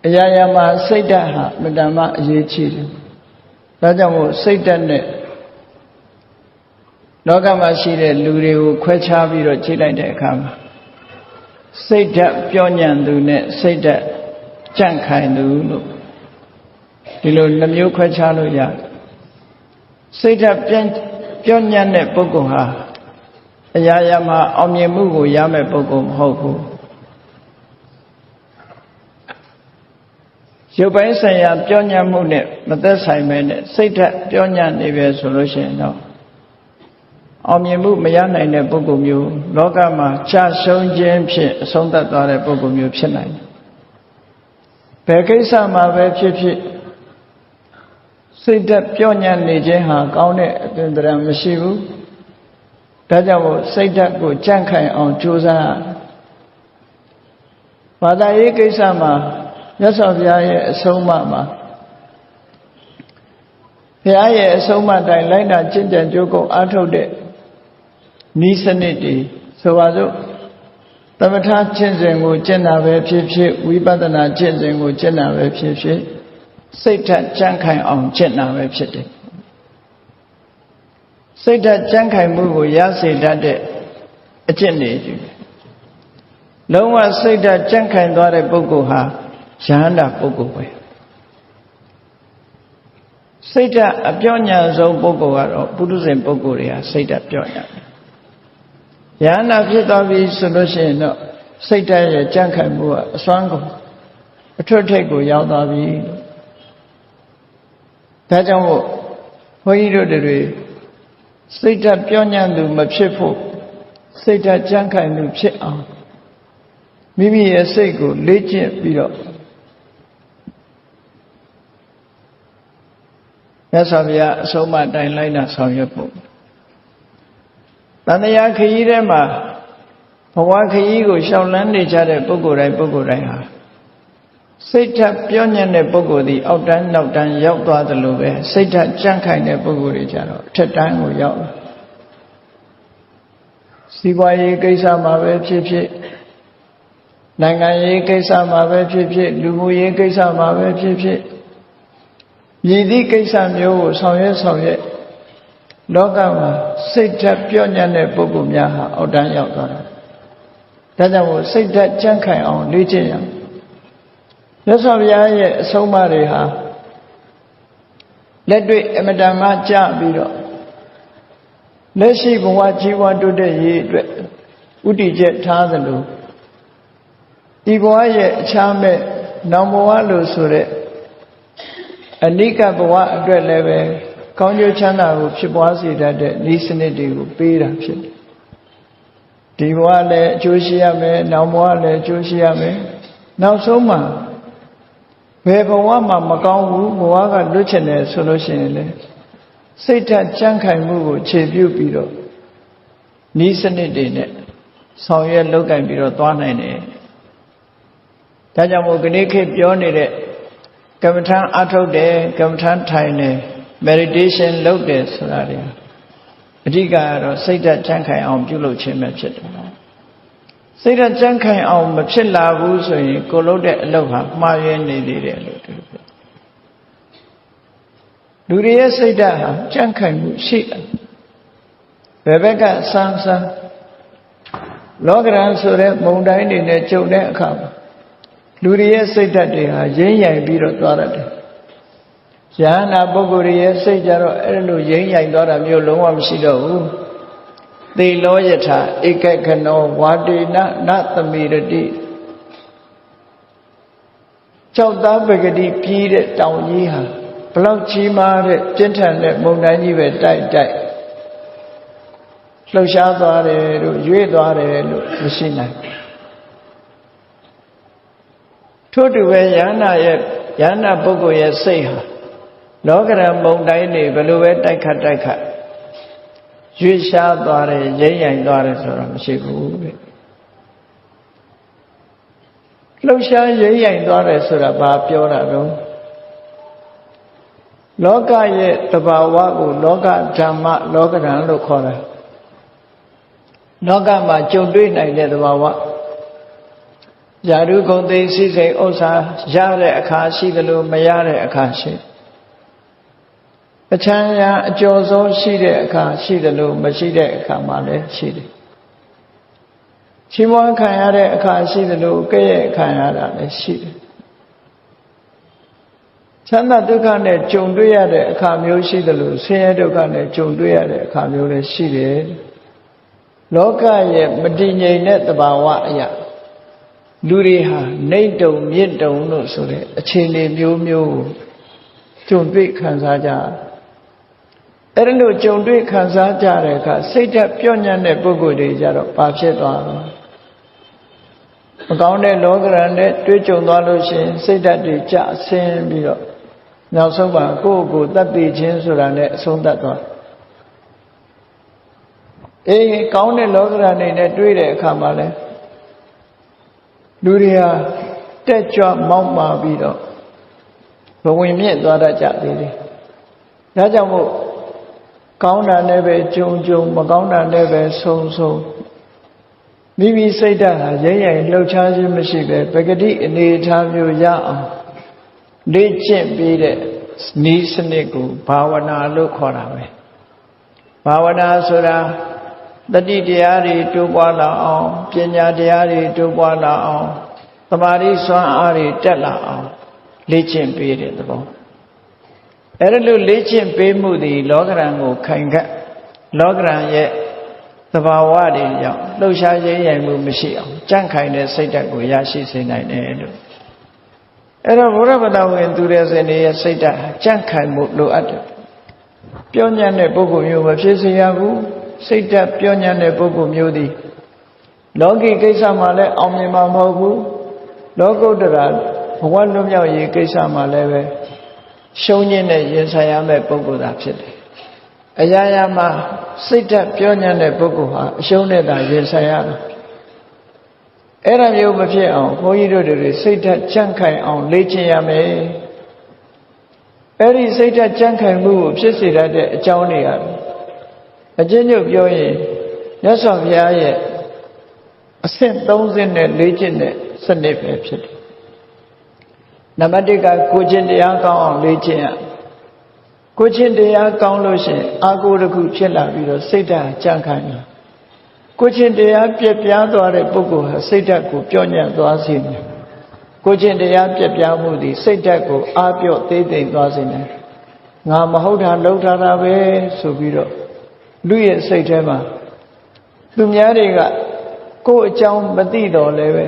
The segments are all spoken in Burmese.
အရာရာမှာစိတ်ဓာတ်ဟာမတ္တမအရေးကြီးတယ်ဒါကြောင့်မို့စိတ်ဓာတ်နဲ့လောကမှာရှိတဲ့လူတွေကိုခွဲခြားပြီးတော့ကြည့်လိုက်တဲ့အခါမှာစိတ်ဓာတ်ပြောညံ့သူနဲ့စိတ်ဓာတ်ကြန့်ခိုင်သူလို့ဒီလိုနှမျိုးခွဲခြားလို့ရတယ်စိတ်ဓာတ်ပြောညံ့တဲ့ပုဂ္ဂိုလ်ဟာအရာရာမှာအောင်မြင်မှုကိုရမယ့်ပုဂ္ဂိုလ်မဟုတ်ဘူးရုပ်ပိုင်းဆိုင်ရာပြောညံ့မှုနဲ့မသက်ဆိုင်ပဲနဲ့စိတ်ဓာတ်ပြောညံ့နေပဲဆိုလို့ရှိရင်တော့အောင်မြင်မှုမရနိုင်တဲ့ပုဂ္ဂိုလ်မျိုးလောကမှာကြာရှုံးခြင်းဖြင့်အဆုံးသတ်သွားတဲ့ပုဂ္ဂိုလ်မျိုးဖြစ်နိုင်တယ်ဘယ်ကိစ္စမှာပဲဖြစ်ဖြစ်စိတ်ဓာတ်ပြောညံ့နေခြင်းဟာကောင်းတဲ့အသွင်သဏ္ဍာန်မရှိဘူးဒါကြောင့်မို့စိတ်ဓာတ်ကိုကြန့်ခိုင်အောင်ကြိုးစားဘာသာရေးကိစ္စမှာမြတ်စွာဘုရားရဲ့အဆုံးအမမှာဘုရားရဲ့အဆုံးအမတိုင်းလိုက်နာကျင့်ကြံကြိုးကုပ်အားထုတ်တဲ့ဤစနစ်တွေဆိုပါစို့သမထကျင့်စဉ်ကိုကျင့်တာပဲဖြစ်ဖြစ်ဝိပဿနာကျင့်စဉ်ကိုကျင့်တာပဲဖြစ်ဖြစ်စိတ်ဓာတ်ကြန့်ခိုင်အောင်ကျင့်တာပဲဖြစ်တယ်စိတ်ဓာတ်ကြန့်ခိုင်မှုကိုရစေတတ်တဲ့အကျင့်တွေလုံးဝစိတ်ဓာတ်ကြန့်ခိုင်သွားတဲ့ပုဂ္ဂိုလ်ဟာယဟန္တာပုဂ္ဂိုလ်ပဲစိတ်ဓာတ်အပြောညံဆုံးပုဂ္ဂိုလ်ကတော့ပုထုဇဉ်ပုဂ္ဂိုလ်တွေဟာစိတ်ဓာတ်ပြောညံယဟန္တာဖြစ်သွားပြီဆိုလို့ရှိရင်တော့စိတ်ဓာတ်ရဲ့ကြန့်ခိုင်မှုကအစွမ်းကုန်အထွတ်ထိပ်ကိုရောက်သွားပြီဒါကြောင့်မို့ဘုန်းကြီးတို့တွေစိတ်ဓာတ်ပြောညံ့သူမဖြစ်ဖို့စိတ်ဓာတ်ကြန့်ခိုင်မှုဖြစ်အောင်မိမိရဲ့စိတ်ကိုလေ့ကျင့်ပြီးတော့မြတ်စွာဘုရားအဆုံးအမတိုင်းလိုက်နာဆောင်ရွက်ဖို့တန်တရားခရီးထဲမှာဘဝခရီးကိုရှောင်လန်းနေကြတဲ့ပုဂ္ဂိုလ်တိုင်းဟာစိတ်ဓာတ်ပြောညံ့တဲ့ပုဂ္ဂိုလ်သည်အောက်တန်းနောက်တန်းရောက်သွားသလိုပဲစိတ်ဓာတ်ကြန့်ခိုင်တဲ့ပုဂ္ဂိုလ်တွေကြတော့အထက်တန်းကိုရောက်လာစီးပွားရေးကိစ္စမှာပဲဖြစ်ဖြစ်နိုင်ငံရေးကိစ္စမှာပဲဖြစ်ဖြစ်လူမှုရေးကိစ္စမှာပဲဖြစ်ဖြစ်ရည်သည့်ကိစ္စမျိုးကိုဆောင်ရွက်လောကမှာစိတ်ဓာတ်ပြောညံ့တဲ့ပုဂ္ဂိုလ်များဟာအောက်တန်းရောက်သွားတာဒါကြောင့်မို့စိတ်ဓာတ်ကြန့်ခိုင်အောင်လေ့ကျင့်ရမယ်မြတ်စွာဘုရားရဲ့အဆုံးအမတွေဟာလက်တွေ့အမတန်မှကြပြီးတော့လက်ရှိဘဝကြီးပွားတိုးတက်ရေးအတွက်ဥတည်ချက်ထားသလိုဒီဘဝရဲ့အခြားမဲ့နောင်ဘဝလို့ဆိုတဲ့အနိကဘဝအတွက်လည်းပဲကောင်းကျိုးချမ်းသာကိုဖြစ်ပွားစေတတ်တဲ့ဤစနစ်တွေကိုပေးတာဖြစ်တယ်ဒီဘဝလည်းအကျိုးရှိရမယ်နောင်ဘဝလည်းအကျိုးရှိရမယ်နောက်ဆုံးမှာဘယ်ဘဝမှာမကောင်းဘူးဘဝကလွတ်ချင်တယ်ဆိုလို့ရှိရင်လေစိတ်ဓာတ်ကြန့်ခိုင်မှုကိုခြေပြုပြီးတော့ဤစနစ်တွေနဲ့ဆောင်ရွက်လုပ်ကင်ပြီးတော့သွားနိုင်တယ်ဒါကြောင့်မို့ဒီနေ့ခေတ်ပြောနေတဲ့ကမ္မထအထုတ်တယ်ကမ္မထထိုင်တယ် meditation လုပ်တယ်ဆိုတာတွေအဓိကကတော့စိတ်ဓာတ်ကြန့်ခိုင်အောင်ပြုလုပ်ခြင်းပဲဖြစ်တယ်စိတ်ဓာတ်ကြန့်ခိုင်အောင်မဖြစ်လာဘူးဆိုရင်ကိုလုပ်တဲ့အလုပ်ဟာမှားယွင်းနေသေးတယ်လို့ပြောတယ်လူတွေရဲ့စိတ်ဓာတ်ဟာကြန့်ခိုင်မှုရှိတယ်ဘယ်ဘက်ကစမ်းလောကရန်ဆိုတဲ့မုန်တိုင်းတွေနဲ့ကြုံတဲ့အခါမှာလူတွေရဲ့စိတ်ဓာတ်တွေဟာရင်းရိုင်ပြီးတော့သွားရတယ်ယဟနာပုဂ္ဂိုလ်ရဲ့စိတ်ကြတော့အဲ့လိုရင်းရိုင်သွားတာမျိုးလုံးဝမရှိတော့ဘူးသေလောယထာဧကခနောဝါတေနနသမိရတိကြောက်သားပဂတိပြီးတဲ့တောင်ကြီးဟာဘလောက်ကြီးမားတဲ့ပြင်းထန်တဲ့မုန်တိုင်းကြီးပဲတိုက်လှုပ်ရှားသွားတယ်လို့ရွေ့သွားတယ်လို့မရှိနိုင်ထို့တူပဲယဟနာပုဂ္ဂိုလ်ရဲ့စိတ်ဟာလောကရန်မုန်တိုင်းတွေဘယ်လိုပဲတိုက်ခတ်ရွေ့ရှားသွားတယ်ရိမ့်ရိုင်သွားတယ်ဆိုတာမရှိဘူးတဲ့လှုပ်ရှားရိမ့်ရိုင်သွားတယ်ဆိုတာဘာပြောတာတော့လောကရဲ့တဘာဝကိုလောကဓမ္မလောကရန်လို့ခေါ်တာလောကမှာကြုံတွေ့နိုင်တဲ့တဘာဝ ယာရုဂုံသိစိစိတ်ဥစ္စာရတဲ့အခါရှိတယ်လို့မရတဲ့အခါရှိအချမ်းရာအကျော်ဆုံးရှိတဲ့အခါရှိတယ်လို့မရှိတဲ့အခါမှလည်းရှိတယ်ချီးမွမ်းခံရတဲ့အခါရှိတယ်လို့ကဲ့ရဲ့ခံရတာလည်းရှိတယ်ချမ်းသာဒုက္ခနဲ့ကြုံတွေ့ရတဲ့အခါမျိုးရှိတယ်လို့ဆင်းရဲဒုက္ခနဲ့ကြုံတွေ့ရတဲ့အခါမျိုးလည်းရှိတယ်လောကရဲ့မတည်ငြိမ်တဲ့သဘာဝအရာလူတွေဟာနှိမ့်တုံမြင့်တုံလို့ဆိုတဲ့အခြေအနေမျိုးမျိုးကြုံတွေ့ခံစားကြအဲ့ဒါလို့ကြုံတွေ့ခံစားကြတဲ့အခါစိတ်ဓာတ်ပြော့ညံ့တဲ့ပုဂ္ဂိုလ်တွေကြတော့ဘာဖြစ်သွားလဲမကောင်းတဲ့လောကရန်နဲ့တွေ့ကြုံသွားလို့ရှိရင်စိတ်ဓာတ်တွေကျဆင်းပြီးတော့နောက်ဆုံးမှာကိုယ့်ကိုယ်တတ်သိခြင်းဆိုတာနဲ့အဆုံးသတ်သွားကောင်းတဲ့လောကရန်တွေနဲ့တွေ့တဲ့အခါမှာလဲလူတွေဟာတက်ကြွမောက်မာပြီးတော့ဘဝင်မြင့်သွားတတ်ကြသေးတယ်ဒါကြောင့်မို့ကောင်းတာနဲ့ပဲကြုံကြုံမကောင်းတာနဲ့ပဲဆုံးဆုံးမိမိစိတ်ဓာတ်ဟာရိမ့်ရိုင်လှုပ်ရှားခြင်းမရှိပဲပဂတိအနေထားမျိုးရအောင်လေ့ကျင့်ပြီးတဲ့နည်းစနစ်ကိုဘာဝနာလို့ခေါ်တာပဲဘာဝနာဆိုတာတတိတရားတွေတိုးပွားလာအောင်ပညာတရားတွေတိုးပွားလာအောင်သမာဓိစွမ်းအားတွေတက်လာအောင်လေ့ကျင့်ပေးတဲ့သဘောအဲ့ဒါလို့လေ့ကျင့်ပေးမှုသည်လောကရန်ကိုခိုင်ခန့်လောကရန်ရဲ့သဘာဝတွေကြောင့်လှုပ်ရှားရိမ့်ရိုင်မှုမရှိအောင်ကြန့်ခိုင်တဲ့စိတ်ဓာတ်ကိုရရှိစေနိုင်တယ်လို့အဲ့တော့ဘုရားဗဒဝင်သူတဲ့စင်ရဲ့စိတ်ဓာတ်ကြန့်ခိုင်မှုလိုအပ်တယ်ပြောညံ့တဲ့ပုဂ္ဂိုလ်မျိုးမဖြစ်စေရဘူးစိတ်ဓာတ်ပြောညံ့တဲ့ပုဂ္ဂိုလ်မျိုးသည်လောကီကိစ္စမှာလည်းအောင်မြင်မှာမဟုတ်ဘူးလောကုတ္တရာဘဝလွတ်မြောက်ရေးကိစ္စမှာလည်းပဲရှုံးခြင်းနဲ့ရင်ဆိုင်ရမယ့်ပုဂ္ဂိုလ်သာဖြစ်တယ်အရာရာမှာစိတ်ဓာတ်ပြောညံ့တဲ့ပုဂ္ဂိုလ်ဟာအရှုံးနဲ့သာရင်ဆိုင်ရတာအဲ့ဒါမျိုးမဖြစ်အောင်ဘုန်းကြီးတို့တွေစိတ်ဓာတ်ကြန့်ခိုင်အောင်လေ့ကျင့်ရမယ်အဲ့ဒီစိတ်ဓာတ်ကြန့်ခိုင်မှုကိုဖြစ်စေတတ်တဲ့အကြောင်းတွေကအကျဉ်းချုပ်ပြောရင်မြတ်စွာဘုရားရဲ့အဆင့်30နဲ့လေ့ကျင့်တဲ့စနစ်ပဲဖြစ်တယ်နံပါတ်1ကကိုယ်ချင်းတရားကောင်းအောင်လေ့ကျင့်ရကိုယ်ချင်းတရားကောင်းလို့ရှိရင်အာကိုယ်တစ်ခုဖြစ်လာပြီးတော့စိတ်ဓာတ်ကြန့်ခိုင်လာကိုယ်ချင်းတရားပြက်ပြားသွားတဲ့ပုဂ္ဂိုလ်ဟာစိတ်ဓာတ်ကိုပြော့ညံ့သွားစေတယ်ကိုယ်ချင်းတရားပြက်ပြားမှုသည်စိတ်ဓာတ်ကိုအားပြော့သေးသိမ်သွားစေတယ်ငါမဟုတ်တာလှုပ်ထားတာပဲဆိုပြီးတော့လူရဲ့စိတ်ထဲမှာသူများတွေကကိုယ်အကြောင်းမသိတော့လည်းပဲ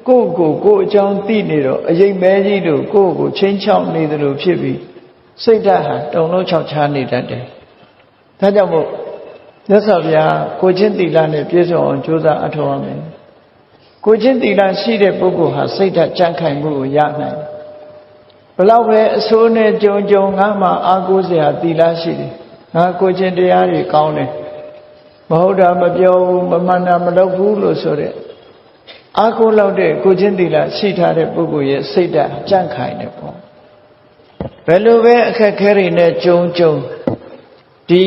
ကိုယ်အကြောင်းသိနေတော့အရေးမဲကြီးတို့ကိုယ်ချင်းချောက်နေတယ်လို့ဖြစ်ပြီးစိတ်ဓာတ်ဟာတုံလုံးချောက်ချားနေတတ်တယ်။ဒါကြောင့်မို့မြတ်စွာဘုရားကိုချင်းသီလနဲ့ပြည့်စုံအောင်ကြိုးစားအထောက်အမယ်။ကိုချင်းသီလရှိတဲ့ပုဂ္ဂိုလ်ဟာစိတ်ဓာတ်ကြံ့ခိုင်မှုကိုရနိုင်တယ်။ဘလောက်ပဲအဆိုးနဲ့ကြုံငါမှအာကိုးစရာသီလရှိတယ်။ငါကိုချင်းတရားတွေကောင်းတယ်။မဟုတ်တာမပြောဘူးမမှန်တာမလုပ်ဘူးလို့ဆိုတဲ့အာကိုးလောက်တဲ့ကိုချင်းသီလရှိထားတဲ့ပုဂ္ဂိုလ်ရဲ့စိတ်ဓာတ်ကြံ့ခိုင်တယ်ပေါ့ဘယ်လိုပဲအခက်ခဲတွေနဲ့ကြုံဒီ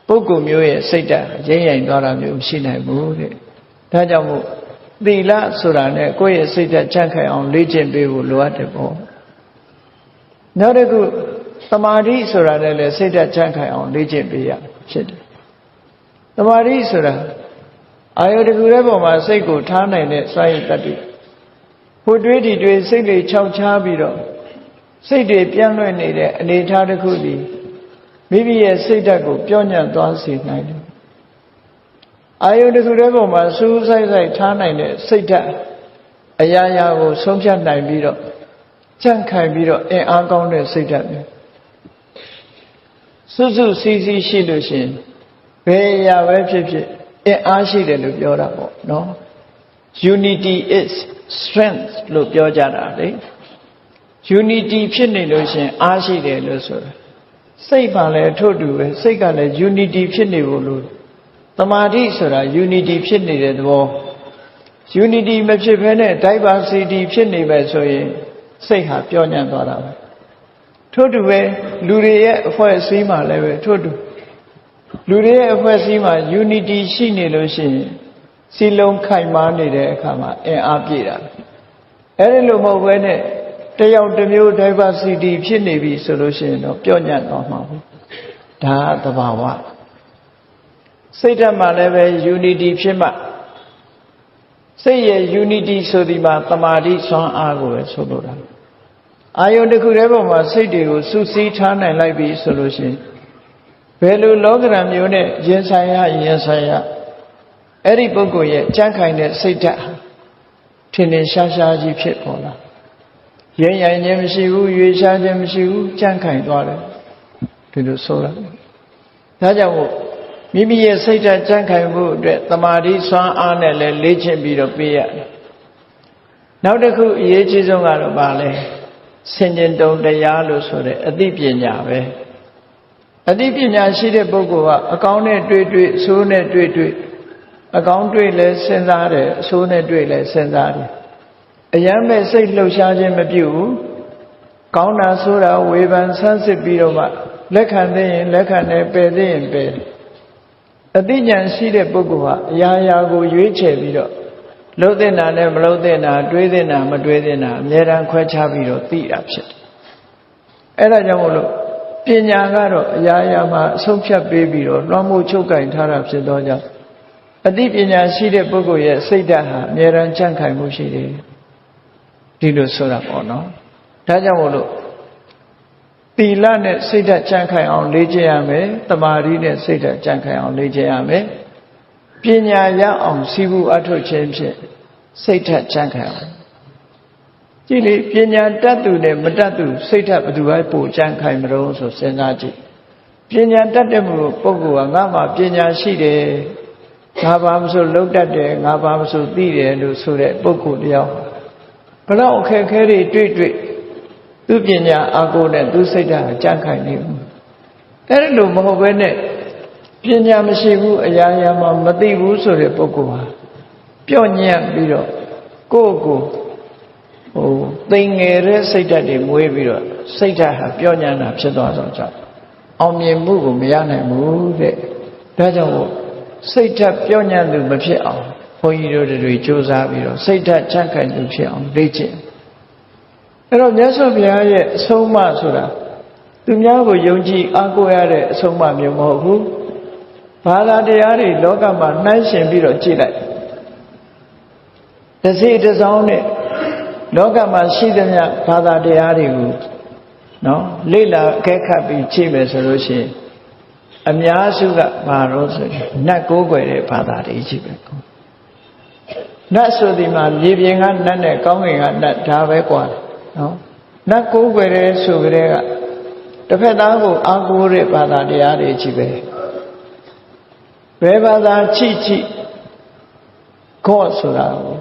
ပုဂ္ဂိုလ်မျိုးရဲ့စိတ်ဓာတ်ရိမ့်ရိုင်သွားတာမျိုးမရှိနိုင်ဘူးတဲ့ဒါကြောင့်မို့သီလဆိုတာနဲ့ကိုယ့်ရဲ့စိတ်ဓာတ်ကြံ့ခိုင်အောင်လေ့ကျင့်ပေးဖို့လိုအပ်တယ်ပေါ့နောက်တစ်ခုသမာဓိဆိုတာနဲ့လည်းစိတ်ဓာတ်ကြံ့ခိုင်အောင်လေ့ကျင့်ပေးရဖြစ်တယ်သမာဓိဆိုတာအာယုတစ်ခုရဲ့ပုံမှာစိတ်ကိုထားနိုင်တဲ့စွမ်းရည်တတ္တိဟိုတွေးဒီတွေစိတ်တွေခြောက်ခြားပြီးတော့စိတ်တွေပြန့်လွင့်နေတဲ့အနေအထားတစ်ခုဒီမိမိရဲ့စိတ်ဓာတ်ကိုပြောင်းညံ့သွားစေနိုင်တယ်အာယုတစ်ခုရဲ့ပုံမှာစူးစိုက်ထားနိုင်တဲ့စိတ်ဓာတ်အရာရာကိုဆုံးဖြတ်နိုင်ပြီးတော့ကြန့်ခိုင်ပြီးတော့အင်အားကောင်းတဲ့စိတ်ဓာတ်ပဲစွတ်စွတ်စီးစီးရှိလို့ရှိရင်ဘယ်အရာပဲဖြစ်ဖြစ်အင်အားရှိတယ်လို့ပြောတာပေါ့နော် Unity is strength လို့ပြောကြတာလေ Unity ဖြစ်နေလို့ရှိရင်အားရှိတယ်လို့ဆိုတာစိတ်ပါလဲထို့တူပဲစိတ်ကလည်း Unity ဖြစ်နေဖို့လို့သမာဓိဆိုတာ Unity ဖြစ်နေတဲ့သဘော Unity မဖြစ်ဘဲနဲ့ Diversity ဖြစ်နေပဲဆိုရင်စိတ်ဟာပြောညံ့သွားတာပဲထို့တူပဲလူတွေရဲ့အဖွဲ့အစည်းမှာလည်းပဲထို့တူလူတွေရဲ့အဖွဲ့အစည်းမှာ Unity ရှိနေလို့ရှိရင် စီလုံးခိုင်မာနေတဲ့အခါမှာအင်အားပြည့်တာအဲ့ဒီလိုမဟုတ်ဘဲနဲ့တယောက်တစ်မျိုး diversity ဖြစ်နေပြီဆိုလို့ရှိရင်တော့ပြော့ညံ့သွားမှာဘူးဒါကသဘာဝစိတ်ဓာတ်မှာလည်းပဲ unity ဖြစ်မှစိတ်ရဲ့ unity ဆိုဒီမှာတမာတိဆွမ်းအားကိုပဲဆိုလိုတာအာယုန်တစ်ခုတည်းပေါ်မှာစိတ်တွေကိုစုစည်းထားနိုင်လိုက်ပြီဆိုလို့ရှိရင်ဘယ်လိုလောကဓာတ်မျိုးနဲ့ရင်ဆိုင်ရအဲ့ဒီပုဂ္ဂိုလ်ရဲ့ကြံ့ခိုင်တဲ့စိတ်ဓာတ်ထင်ထင်ရှားရှားကြီးဖြစ်ပေါ်လာရင်ရခြင်းမရှိဘူးရွေရှားခြင်းမရှိဘူးကြံ့ခိုင်သွားတယ်ဒီလိုဆိုတာဒါကြောင့်မို့မိမိရဲ့စိတ်ဓာတ်ကြံ့ခိုင်မှုအတွက်တမာတိဆွမ်းအားနဲ့လည်းလေ့ကျင့်ပြီးတော့ပေးရတယ်နောက်တစ်ခုအရေးကြီးဆုံးကတော့ဗာလဲဆင်ခြင်တုံတရားလို့ဆိုတဲ့အသိပညာပဲအသိပညာရှိတဲ့ပုဂ္ဂိုလ်ကအကောင်းနဲ့တွေ့အဆိုးနဲ့တွေ့အကောင်းတွေ့လဲစဉ်းစားတယ်အဆိုးနဲ့တွေ့လဲစဉ်းစားတယ်အယမ်းမဲ့စိတ်လှုပ်ရှားခြင်းမပြုဘူးကောင်းတာဆိုးတာဝေဖန်ဆန်းစစ်ပြီးတော့မှလက်ခံသိရင်လက်ခံတယ်ပယ်သိရင်ပယ်အသိဉာဏ်ရှိတဲ့ပုဂ္ဂိုလ်ဟာအရာရာကိုရွေးချယ်ပြီးတော့လှုပ်တဲ့နာနဲ့မလှုပ်တဲ့နာတွေးတဲ့နာမတွေးတဲ့နာအများတန်းခွဲခြားပြီးတော့သိတာဖြစ်တယ်အဲ့ဒါကြောင့်မို့လို့ပညာကတော့အရာရာမှာအဆုံးဖြတ်ပေးပြီးတော့လွှမ်းမိုးချုပ်ကင်ထားတာဖြစ်သောကြောင့်အသိပညာရှိတဲ့ပုဂ္ဂိုလ်ရဲ့စိတ်ဓာတ်ဟာအများတန်းကြံ့ခိုင်မှုရှိတယ်ဒီလိုဆိုတာပေါ့နော်ဒါကြောင့်မို့လို့သီလနဲ့စိတ်ဓာတ်ကြံ့ခိုင်အောင်လေ့ကျင့်ရမယ်တမာတိနဲ့စိတ်ဓာတ်ကြံ့ခိုင်အောင်လေ့ကျင့်ရမယ်ပညာရအောင်စီးပူအထုတ်ခြင်းဖြင့်စိတ်ဓာတ်ကြံ့ခိုင်အောင်ကြည့်လေပညာတတ်သူနဲ့မတတ်သူစိတ်ဓာတ်ဘယ်သူပဲပိုကြံ့ခိုင်မလို့ဆိုစဉ်းစားကြည့်ပညာတတ်တဲ့ပုဂ္ဂိုလ်ကငါမှပညာရှိတယ်ငါဘာမဆိုလုံးတတ်တယ်ငါဘာမဆိုသိတယ်လို့ဆိုတဲ့ပုဂ္ဂိုလ်တယောက်ဘလောက်အခက်ခဲတွေတွေ့သူပညာအာကိုနဲ့သူစိတ်ဓာတ်ကြံ့ခိုင်နေဘူးအဲ့လိုမဟုတ်ဘဲနဲ့ပညာမရှိဘူးအရာရာမှမသိဘူးဆိုတဲ့ပုဂ္ဂိုလ်ဟာပြော့ညံ့ပြီးတော့ကိုယ့်ကိုသိငယ်တဲ့စိတ်ဓာတ်တွေမွေးပြီးတော့စိတ်ဓာတ်ဟာပြော့ညံ့တာဖြစ်သွားတော့ကြောင့်အောင်မြင်မှုကိုမရနိုင်ဘူးတဲ့ဒါကြောင့်စိတ်ဓာတ်ပြော့ညံ့သူမဖြစ်အောင်ဘုန်းကြီးတို့တွေကြိုးစားပြီးတော့စိတ်ဓာတ်ကြံ့ခိုင်သူဖြစ်အောင်လေ့ကျင့်အဲ့တော့မြတ်စွာဘုရားရဲ့အဆုံးအမဆိုတာသူများကိုယုံကြည်အားကိုးရတဲ့အဆုံးအမမျိုးမဟုတ်ဘူးဘာသာတရားတွေလောကမှာနှိုင်းယှဉ်ပြီးတော့ကြည့်လိုက်တစ်စိတစ်စောင်းနဲ့လောကမှာရှိသမျှဘာသာတရားတွေကိုနော်လေ့လာအကဲခတ်ပြီးကြည့်မယ်ဆိုလို့ရှိရင်အများစုကဘာလို့ဆိုရင်နတ်ကိုးကွယ်တဲ့ဘာသာတွေကြီးပဲနတ်ဆိုဒီမှာမြေပြင်ကနတ်နဲ့ကောင်းကင်ကနတ်ဒါပဲกว่าနော်နတ်ကိုးကွယ်တဲ့ဆိုကြတဲ့ကတစ်ဖက်သားကိုအားကိုးတဲ့ဘာသာတရားတွေကြီးပဲဘယ်ဘာသာချိGod ဆိုတာကို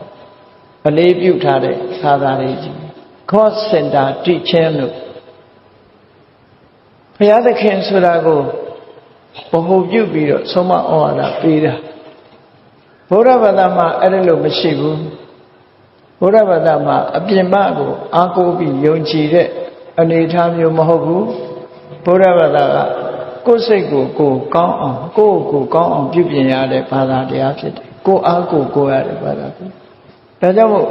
အလေးပြုထားတဲ့ဘာသာတွေကြီး God Center Teaching လို့ဘုရားသခင်ဆိုတာကိုဗဟုပြုပြီးတော့ဆုံးမဩဝါဒပေးတာဘုရားဘာသာမှာအဲ့ဒါလို့မရှိဘူးဘုရားဘာသာမှာအပြင်ဘက်ကိုအားကိုးပြီးယုံကြည်တဲ့အနေအထားမျိုးမဟုတ်ဘူးဘုရားဘာသာကကိုယ်စိတ်ကိုကောင်းအောင်ကိုယ့်ကိုကောင်းအောင်ပြုပြင်ရတဲ့ဘာသာတရားဖြစ်တယ်ကိုယ်အားကိုရတဲ့ဘာသာဖြစ်ဒါကြောင့်မို့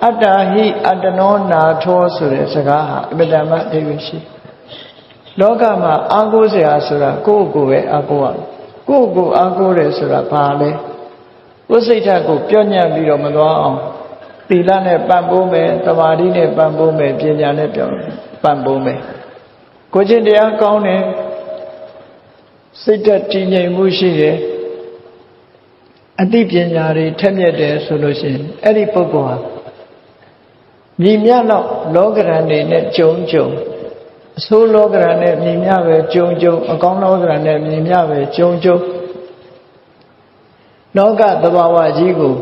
အတ္တဟိအတ္တနောနာထောဆိုတဲ့စကားဟာအမြဲတမ်းအဓိပ္ပာယ်ရှိလောကမှာအားကိုးစရာဆိုတာကိုယ့်ကိုပဲအားကိုးရကိုယ့်ကိုအားကိုးတယ်ဆိုတာဘာလဲကိုယ်စိတ်ဓာတ်ကိုပြော့ညံ့ပြီးတော့မသွားအောင်သီလနဲ့ပံ့ပိုးမယ်သမာဓိနဲ့ပံ့ပိုးမယ်ပညာနဲ့ပံ့ပိုးမယ်ကိုယ်ချင်းတရားကောင်းတယ်စိတ်ဓာတ်တည်ငြိမ်မှုရှိတယ်အသိပညာတွေထက်မြက်တယ်ဆိုလို့ရှိရင်အဲ့ဒီပုဂ္ဂိုလ်ဟာမြင်မြတော့လောကရန်တွေနဲ့ကြုံအဆိုးလောကရန်နဲ့မြင်မြပဲကြုံအကောင်းလောကရန်နဲ့မြင်မြပဲကြုံလောကသဘာဝကြီးကို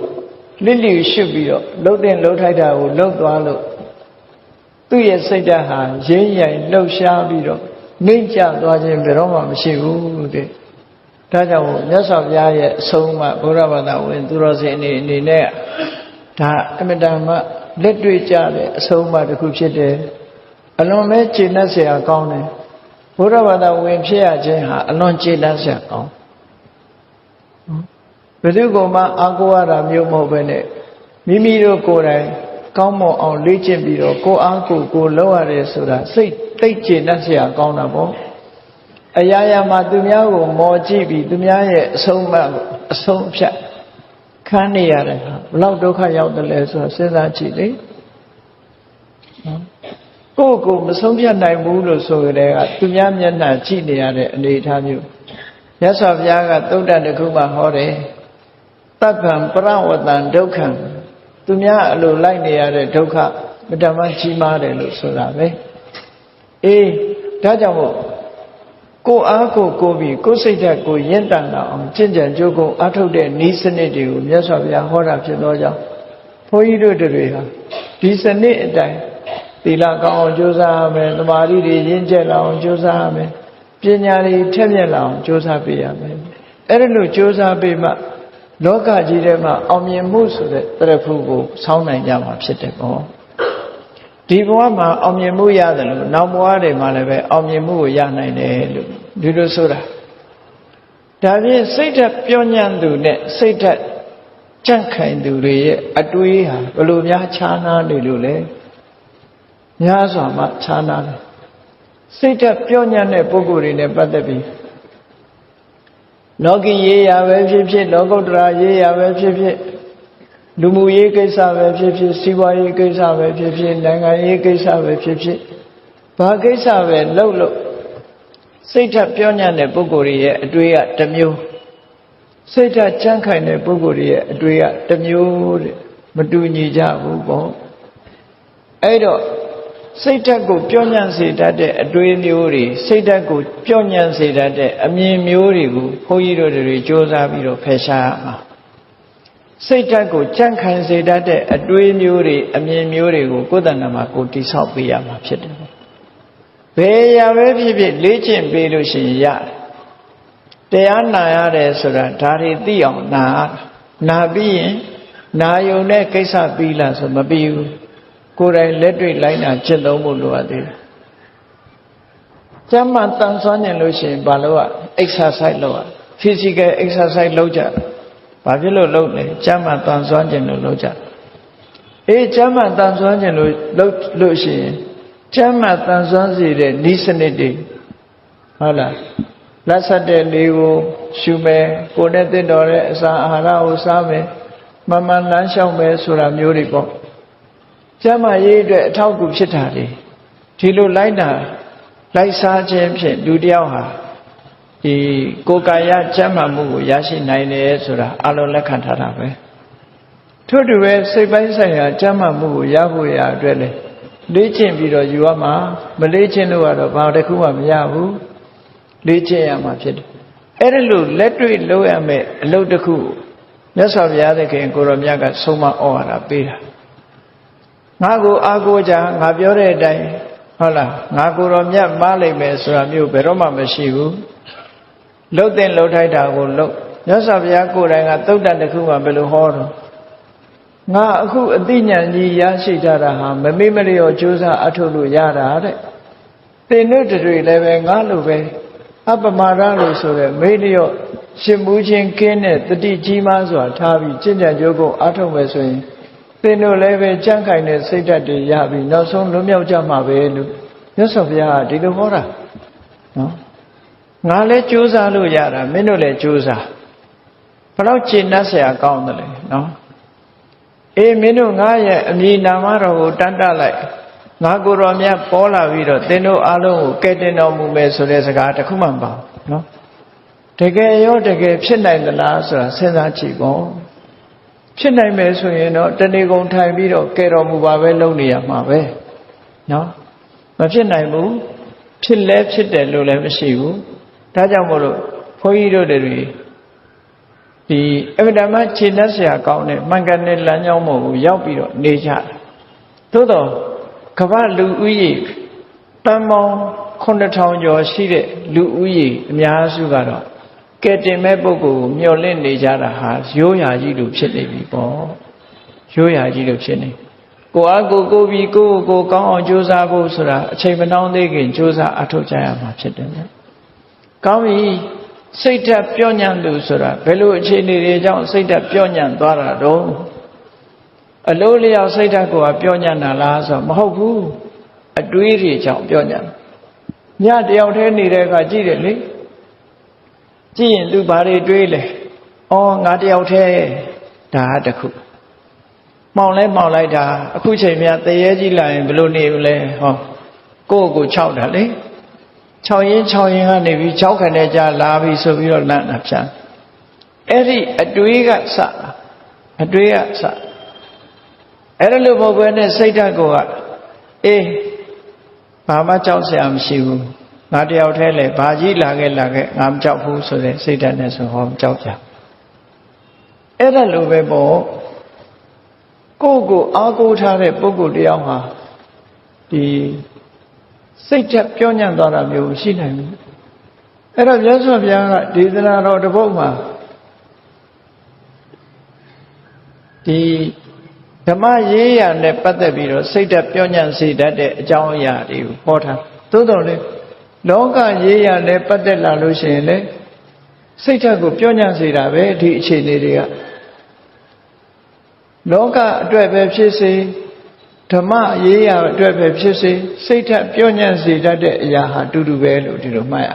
လစ်လျူရှုပြီးတော့လှုပ်တဲ့လှုပ်ထိုက်တာကိုလှုပ်သွားလို့သူ့ရဲ့စိတ်ဓာတ်ဟာရင်းရိုင်လှုပ်ရှားပြီးတော့နှိမ့်ကျသွားခြင်းဘယ်တော့မှမရှိဘူးတဲ့ဒါကြောင့်မြတ်စွာဘုရားရဲ့အဆုံးအမဘုရားဘာသာဝင်သူတော်စင်အနေနဲ့ဒါအမြဲတမ်းလက်တွေ့ကြတဲ့အဆုံးအမတစ်ခုဖြစ်တယ်အလွန်ပဲကျေနပ်စရာကောင်းတယ်ဘုရားဘာသာဝင်ဖြစ်ရခြင်းဟာအလွန်ကျေနပ်စရာကောင်း ဘယ်သူကမှအားကိုးရတာမျိုးမဟုတ်ဘဲနဲ့မိမိတို့ကိုယ်တိုင်ကောင်းမွန်အောင်လေ့ကျင့်ပြီးတော့ကိုအားကိုလုပ်ရတယ်ဆိုတာစိတ်သိပ်ကျေနပ်စရာကောင်းတာပေါ့အရာရာမှာသူများကိုမော်ကြည့်ပြီးသူများရဲ့အဆုံးအဖြတ်ခံနေရတယ်ဟာဘလောက်ဒုက္ခရောက်တယ်လဲဆိုတာစဉ်းစားကြည့်လေကိုမဆုံးဖြတ်နိုင်ဘူးလို့ဆိုကြတဲ့ကသူများမျက်နှာကြည့်နေရတဲ့အနေအထားမျိုးမြတ်စွာဘုရားကသုတ္တတစ်ခုမှဟောတယ်တပ္ပံပရဝတံဒုက္ခံသူများအလိုလိုက်နေရတဲ့ဒုက္ခမတမကြီးမားတယ်လို့ဆိုတာပဲအေးဒါကြောင့်မို့ကိုအားကိုပြီးကိုစိတ်ဓာတ်ကိုရင့်တန်လာအောင်ကျင့်ကြံကြိုးကုပ်အားထုတ်တဲ့ဤစနစ်တွေကိုမြတ်စွာဘုရားဟောတာဖြစ်သောကြောင့်ဘုန်းကြီးတို့တွေဟာဒီစနစ်အတိုင်းသီလကောင်းအောင်ကြိုးစားရမယ်သမာဓိတွေရင့်ကျက်လာအောင်ကြိုးစားရမယ်ပညာတွေထက်မြက်လာအောင်ကြိုးစားပေးရမယ်အဲ့ဒါလို့ကြိုးစားပေးမှလောကကြီးထဲမှာအောင်မြင်မှုဆိုတဲ့တရဖူကိုဆောင်းနိုင်ကြမှာဖြစ်တယ်ပေါ့ဒီဘဝမှာအောင်မြင်မှုရတယ်လို့နောက်ဘဝတွေမှာလည်းပဲအောင်မြင်မှုကိုရနိုင်တယ်လို့ဒီလိုဆိုတာဒါဖြင့်စိတ်ဓာတ်ပြောညံ့သူနဲ့စိတ်ဓာတ်ကြန့်ခိုင်သူတွေရဲ့အတွေးဟာဘယ်လိုများခြားနားနေလို့လဲများစွာမှခြားနားတယ်စိတ်ဓာတ်ပြောညံ့တဲ့ပုဂ္ဂိုလ်တွေနဲ့ပတ်သက်ပြီးလောကီရေးရာပဲဖြစ်ဖြစ်လောကုတ္တရာရေးရာပဲဖြစ်ဖြစ်လူမှုရေးကိစ္စပဲဖြစ်ဖြစ်စီးပွားရေးကိစ္စပဲဖြစ်ဖြစ်နိုင်ငံရေးကိစ္စပဲဖြစ်ဖြစ်ဘာကိစ္စပဲလုပ်လို့စိတ်ဓာတ်ပြောညံ့တဲ့ပုဂ္ဂိုလ်ရဲ့အတွေ့အတစ်မျိုးစိတ်ဓာတ်ကြမ်းခိုင်တဲ့ပုဂ္ဂိုလ်ရဲ့အတွေ့အတစ်မျိုးတဲ့မတူညီကြဘူးပေါ့အဲ့တော့စိတ်ဓာတ်ကိုပြောညံ့စေတတ်တဲ့အတွေးမျိုးတွေစိတ်ဓာတ်ကိုပြောညံ့စေတတ်တဲ့အမြင်မျိုးတွေကိုဘုန်းကြီးတို့တွေကြိုးစားပြီးတော့ဖယ်ရှားရမှာစိတ်ဓာတ်ကိုကြန့်ခိုင်စေတတ်တဲ့အတွေးမျိုးတွေအမြင်မျိုးတွေကိုကိုယ်တဏ္ဍာမှာကိုတိဆောက်ပေးရမှာဖြစ်တယ်ဘယ်ရာပဲဖြစ်ဖြစ်လေ့ကျင့်ပေးလို့ရှိရင်ရတယ်တရားနာရတယ်ဆိုတာဒါတွေသိအောင်နာပြီးရင်နာယုံတဲ့ကိစ္စပြီးလားဆိုမပြီးဘူးကိုယ်တိုင်လက်တွေ့လိုက်နာကျင့်သုံးဖို့လိုအပ်သေးတယ်ကျမ်းမာတန်ဆွမ်းနေလို့ရှိရင်ဘာလို့อ่ะ exercise လုပ်อ่ะ physical exercise လုပ်ကြဘာဖြစ်လို့လုပ်လဲကျမ်းမာတန်ဆွမ်းခြင်းလို့လုပ်ကြအေးကျမ်းမာတန်ဆွမ်းခြင်းလို့လုပ်လို့ရှိရင်ကျမ်းမာတန်ဆွမ်းစေတဲ့ဤစနစ်တွေဟုတ်လားလက်ဆက်တဲ့လေကိုရှုမယ်ကိုယ်နဲ့တင့်တော်တဲ့အစာအာဟာရကိုစားမယ်မှန်မှန်လမ်းလျှောက်မယ်ဆိုတာမျိုးတွေပေါ့ကျမ်းမာရေးအတွက်အထောက်အကူဖြစ်တာလေဒီလိုလိုက်စားခြင်းဖြင့်လူတယောက်ဟာဒီကိုယ်ကာယကျမ်းမာမှုကိုရရှိနိုင်တယ်ဆိုတာအလုံးလက်ခံထားတာပဲထို့တူပဲစိတ်ပိုင်းဆိုင်ရာကျမ်းမာမှုကိုရဖို့ရအတွက်လေလေ့ကျင့်ပြီးတော့ယူရမှာမလေ့ကျင့်လို့ကတော့ဘာတစ်ခုမှမရဘူးလေ့ကျင့်ရမှာဖြစ်တယ်အဲ့ဒါလို့လက်တွေ့လုပ်ရမယ်အလုပ်တစ်ခုမြတ်စွာဘုရားသခင်ကိုရောမြတ်ကဆုံးမဩဝါဒပေးတာငါကိုအားကိုးကြငါပြောတဲ့အတိုင်းဟုတ်လားငါကိုရောမြတ်မားလိုက်မယ်ဆိုတာမျိုးဘယ်တော့မှမရှိဘူးလှုပ်တဲ့လှုပ်ထိုက်တာကိုလှုပ်မြတ်စွာဘုရားကိုယ်တိုင်ကသုတ္တတစ်ခုမှဘယ်လိုဟောတော့ငါအခုအသိဉာဏ်ကြီးရရှိကြတာဟာမမေ့မလျော့ကြိုးစားအထုတ်လို့ရတာတဲ့သင်တို့တွေလည်းပဲငါလိုပဲအပမာဒလို့ဆိုတဲ့မေ့လျော့ရှင်မှုချင်းကင်းတဲ့တတိကြီးမားစွာထားပြီးကျင့်ကြံကြိုးကိုအထုတ်မယ်ဆိုရင်သင်တို့လည်းပဲကြံ့ခိုင်တဲ့စိတ်ဓာတ်တွေရပြီးနောက်ဆုံးလွတ်မြောက်ကြမှာပဲလို့မြတ်စွာဘုရားကဒီလိုဟောတာနော်ငါလည်းကြိုးစားလို့ရတာမင်းတို့လည်းကြိုးစားဘယ်တော့ကျင့်တတ်เสียကောင်းတယ်လဲနော်အေးမင်းတို့ငါရဲ့အမည်နာမတော်ကိုတတ်လိုက်ငါကိုယ်တော်မြတ်ပေါ်လာပြီးတော့သင်တို့အားလုံးကိုကယ်တင်တော်မူမယ်ဆိုတဲ့စကားတစ်ခုမှမပါဘူးနော်တကယ်ရောတကယ်ဖြစ်နိုင်သလားဆိုတာစဉ်းစားကြည့်ပေါ့ဖြစ်နိုင်မယ်ဆိုရင်တော့တဏှေကုန်ထိုင်ပြီးတော့ကယ်တော်မူပါပဲလုပ်နေရမှာပဲနော်မဖြစ်နိုင်ဘူးဖြစ်လဲဖြစ်တယ်လို့လည်းမရှိဘူးဒါကြောင့်မို့လို့ဘုန်းကြီးတို့တွေဒီအဗ္ဗဓမ္မခြေလက်ဆရာကောင်းတဲ့မှန်ကန်တဲ့လမ်းကြောင်းပေါ်ကိုရောက်ပြီးတော့နေကြတယ်သို့တော့ကမ္ဘာလူဦးရေတန်ပေါင်း9000ကျော်ရှိတဲ့လူဦးရေအများစုကတော့ကဲတင်မဲ့ပုဂ္ဂိုလ်ကိုမျှော်လင့်နေကြတာဟာရိုးရာကြီးလိုဖြစ်နေပြီပေါ့ရိုးရာကြီးလိုဖြစ်နေကိုအားကိုပြီးကိုကောင်းအောင်ကြိုးစားဖို့ဆိုတာအချိန်မနှောင်းသေးခင်ကြိုးစားအထောက်ကြရမှာဖြစ်တယ်ဗျကောင်းပြီ စိတ်ဓာတ်ပြောညံ့သူဆိုတာဘယ်လိုအခြေအနေတွေကြောင့်စိတ်ဓာတ်ပြောညံ့သွားတာတော့အလိုလျောက်စိတ်ဓာတ်ကိုပြောညံ့တာလားဆိုတော့မဟုတ်ဘူးအတွေးတွေကြောင့်ပြောညံ့ညတယောက်တည်းနေတဲ့အခါကြည့်တယ်လေကြည့်ရင်သူဘာတွေတွေးလဲဩငါတယောက်တည်းဒါတခုမှောင်လဲမှောင်လိုက်တာအခုချိန်မြတရေကြီးလာရင်ဘယ်လိုနေလဲဟောကိုယ့်ကိုခြောက်တာလေ6ရင်ကနေပြီး6ခနဲ့ကြာလာပြီဆိုပြီးတော့လန့်တာဖြန်းအဲ့ဒီအတွေးကစအတွေးကစအဲ့ဒါလို့မဟုတ်ဘဲနဲ့စိတ်ဓာတ်ကိုအေးဘာမှကြောက်စရာမရှိဘူးငါတယောက်တည်းလေဘာကြီးလာခဲ့ငါမကြောက်ဘူးဆိုတဲ့စိတ်ဓာတ်နဲ့ဆိုဟောကြောက်ကြအဲ့ဒါလိုပဲပေါ့ကိုယ့်ကိုအားကိုးထားတဲ့ပုဂ္ဂိုလ်တယောက်ဟာဒီစိတ်ဓာတ်ပြောညံ့သွားတာမျိုးရှိနိုင်ဘူးအဲ့တော့မြတ်စွာဘုရားကဒေသနာတော်တစ်ပုဒ်မှာဒီဓမ္မရေးရာနဲ့ပတ်သက်ပြီးတော့စိတ်ဓာတ်ပြောညံ့စေတတ်တဲ့အကြောင်းအရာတွေကိုဟောထားသို့တော်လေလောကရေးရာနဲ့ပတ်သက်လာလို့ရှိရင်လေစိတ်ဓာတ်ကိုပြောညံ့စေတာပဲဒီအခြေအနေတွေကလောကအတွက်ပဲဖြစ်စေဓမ္မရေးရာအတွက်ပဲဖြစ်စေစိတ်ဓာတ်ပြောညံ့စေတတ်တဲ့အရာဟာတူတူပဲလို့ဒီလိုမှတ်ရ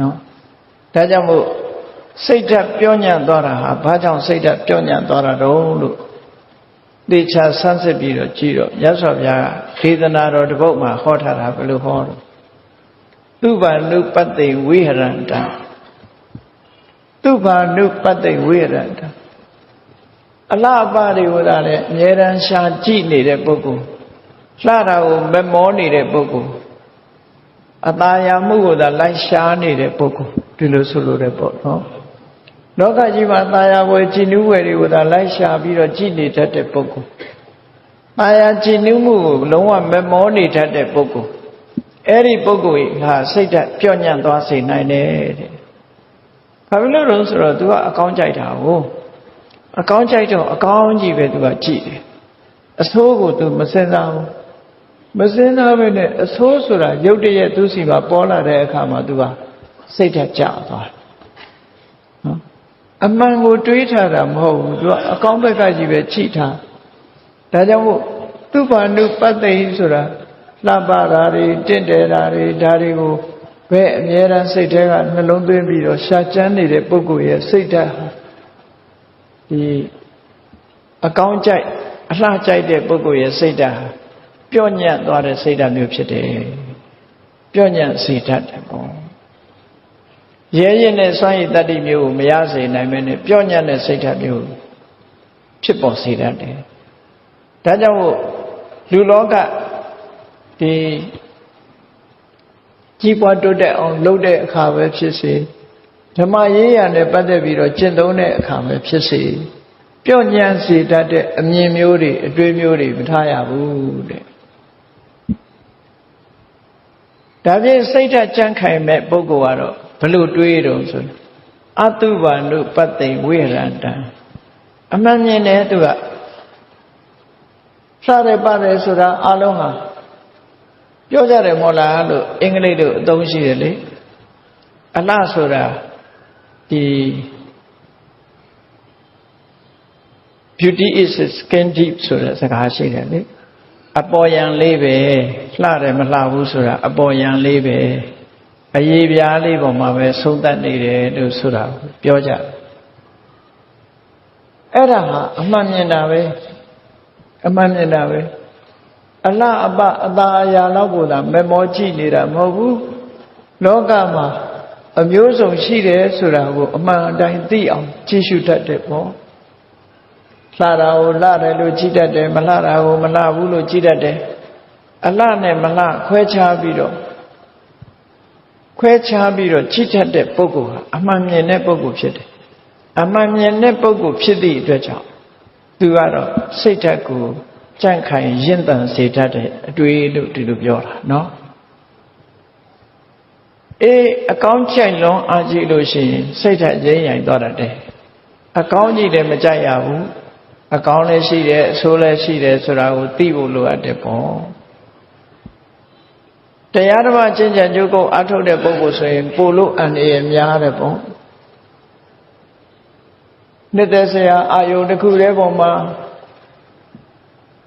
နော်ဒါကြောင့်မို့စိတ်ဓာတ်ပြောညံ့သွားတာဟာဘာကြောင့်စိတ်ဓာတ်ပြောညံ့သွားတာတော့လို့သေချာဆန်းစစ်ပြီးတော့ကြည့်တော့မြတ်စွာဘုရားဒေသနာတော်တစ်ပုဒ်မှာဟောထားတာဘယ်လိုဟောတော့သုဘာနုပတ္တိဝိဟရန္တသုဘာနုပတ္တိဝိဟရန္တအလားအပါတွေကိုသာလည်းအမြဲတမ်းရှာကြည့်နေတဲ့ပုဂ္ဂိုလ်လှတာကိုမမောနေတဲ့ပုဂ္ဂိုလ်အตาယာမှုကိုသာလိုက်ရှာနေတဲ့ပုဂ္ဂိုလ်ဒီလိုဆိုလိုတဲ့ပေါ့နော်လောကကြီးမှာตาယာဝယ်ကြည်နူးဝယ်တွေကိုသာလိုက်ရှာပြီးတော့ကြည်နေတတ်တဲ့ပုဂ္ဂိုလ်ตาယာကြည်နူးမှုကိုလုံးဝမမောနေတတ်တဲ့ပုဂ္ဂိုလ်အဲ့ဒီပုဂ္ဂိုလ်ဟာစိတ်ဓာတ်ပြော့ညံ့သွားစေနိုင်တယ်တဲ့ဘာဖြစ်လို့လဲဆိုတော့ तू ကအကောင်းကြိုက်တာကိုအကောင်းကြိုက်တော့အကောင်းကြီးပဲ तू ကကြည့်တယ်အဆိုးကို तू မစင်စားဘူးမစင်စားပဲနဲ့အဆိုးဆိုတာရုပ်တရက်သူစီမှာပေါ်လာတဲ့အခါမှာ तू ကစိတ်ဓာတ်ကျသွားတယ်နော်အမှန်ကိုတွေးထားတာမဟုတ်ဘူး तू ကအကောင်းဘက်ကကြီးပဲကြည့်ထားဒါကြောင့်မို့သူဘာနုပတ္တိဆိုတာလှပတာတွေတင့်တယ်တာတွေဒါတွေကိုဘယ်အမြဲတမ်းစိတ်ထဲကနှလုံးသွင်းပြီးတော့ရှာကြမ်းနေတဲ့ပုဂ္ဂိုလ်ရဲ့စိတ်ဓာတ်ဒီအကောင်းကြိုက်အလှကြိုက်တဲ့ပုဂ္ဂိုလ်ရဲ့စိတ်ဓာတ်ပြော့ညံ့သွားတဲ့စိတ်ဓာတ်မျိုးဖြစ်တယ်ပြော့ညံ့စေတတ်တယ်ပေါ့ရဲရင်နဲ့စွမ်းရည်တတ္တိမျိုးကိုမရစေနိုင်မဲနဲ့ပြော့ညံ့တဲ့စိတ်ဓာတ်မျိုးဖြစ်ပေါ်စေတတ်တယ်ဒါကြောင့်မို့လူလောကဒီကြီးပွားတိုးတက်အောင်လုပ်တဲ့အခါပဲဖြစ်စေဓမ္မရေးရာနဲ့ပတ်သက်ပြီးတော့ကျင့်သုံးတဲ့အခါပဲဖြစ်စေပြော့ညံ့စေတတ်တဲ့အမြင်မျိုးတွေအတွေးမျိုးတွေမထားရဘူးတဲ့ဒါဖြင့်စိတ်ဓာတ်ကြံ့ခိုင်မဲ့ပုဂ္ဂိုလ်ကတော့ဘလို့တွေးတော့ဆိုအတုဘာနုပတ္တိဝိဟရန္တံအမှန်မြင်တယ်သူကစားရပါတယ်ဆိုတာအလုံးဟာပြောကြတယ်မို့လားလို့အင်္ဂလိပ်လိုအသုံးရှိတယ်လေအလှဆိုတာဒီ beauty is skin deep ဆိုတဲ့စကားရှိတယ်လေအပေါ်ယံလေးပဲလှတယ်မလှဘူးဆိုတာအပေါ်ယံလေးပဲအရေးပြားလေးပေါ်မှာပဲဆုံးသက်နေတယ်လို့ဆိုတာပြောကြတယ်အဲ့ဒါဟာအမှန်မြင်တာပဲအမှန်မြင်တာပဲအလှအပအသာအရာလောက်ကိုသာမမောကြည့်နေတာမဟုတ်ဘူးလောကမှာအမျိုးစုံရှိတယ်ဆိုတာကိုအမှန်အတိုင်းသိအောင်ကြည့်ရှုတတ်တယ်ပေါ့လှတာကိုလှတယ်လို့ကြည့်တတ်တယ်မလှတာကိုမလှဘူးလို့ကြည့်တတ်တယ်အလှနဲ့မလှခွဲခြားပြီးတော့ကြည့်တတ်တဲ့ပုဂ္ဂိုလ်ဟာအမှန်မြင်တဲ့ပုဂ္ဂိုလ်ဖြစ်တယ်အမှန်မြင်တဲ့ပုဂ္ဂိုလ်ဖြစ်သည့်အတွက်ကြောင့်သူကတော့စိတ်ဓာတ်ကိုကြံ့ခိုင်ရင့်တန်စေတတ်တဲ့အတွေ့လို့ဒီလိုပြောတာနော်အကောင်းကြိုက်လွန်အားကြီးလို့ရှိရင်စိတ်ဓာတ်ရင်းရိုင်သွားတတ်တယ်အကောင်းကြီးလည်းမကြိုက်ရဘူးအကောင်းလည်းရှိတယ်အဆိုးလည်းရှိတယ်ဆိုတာကိုသိဖို့လိုအပ်တယ်ပေါ့ တရားဓမ္မကျင့်ကြံကြိုးကုပ်အားထုတ်တဲ့ပုဂ္ဂိုလ်ဆိုရင်ပို့လို့အန္တရာယ်များတယ်ပေါ့နှစ်သက်စရာအာယုန်တစ်ခုတည်းပေါ်မှာ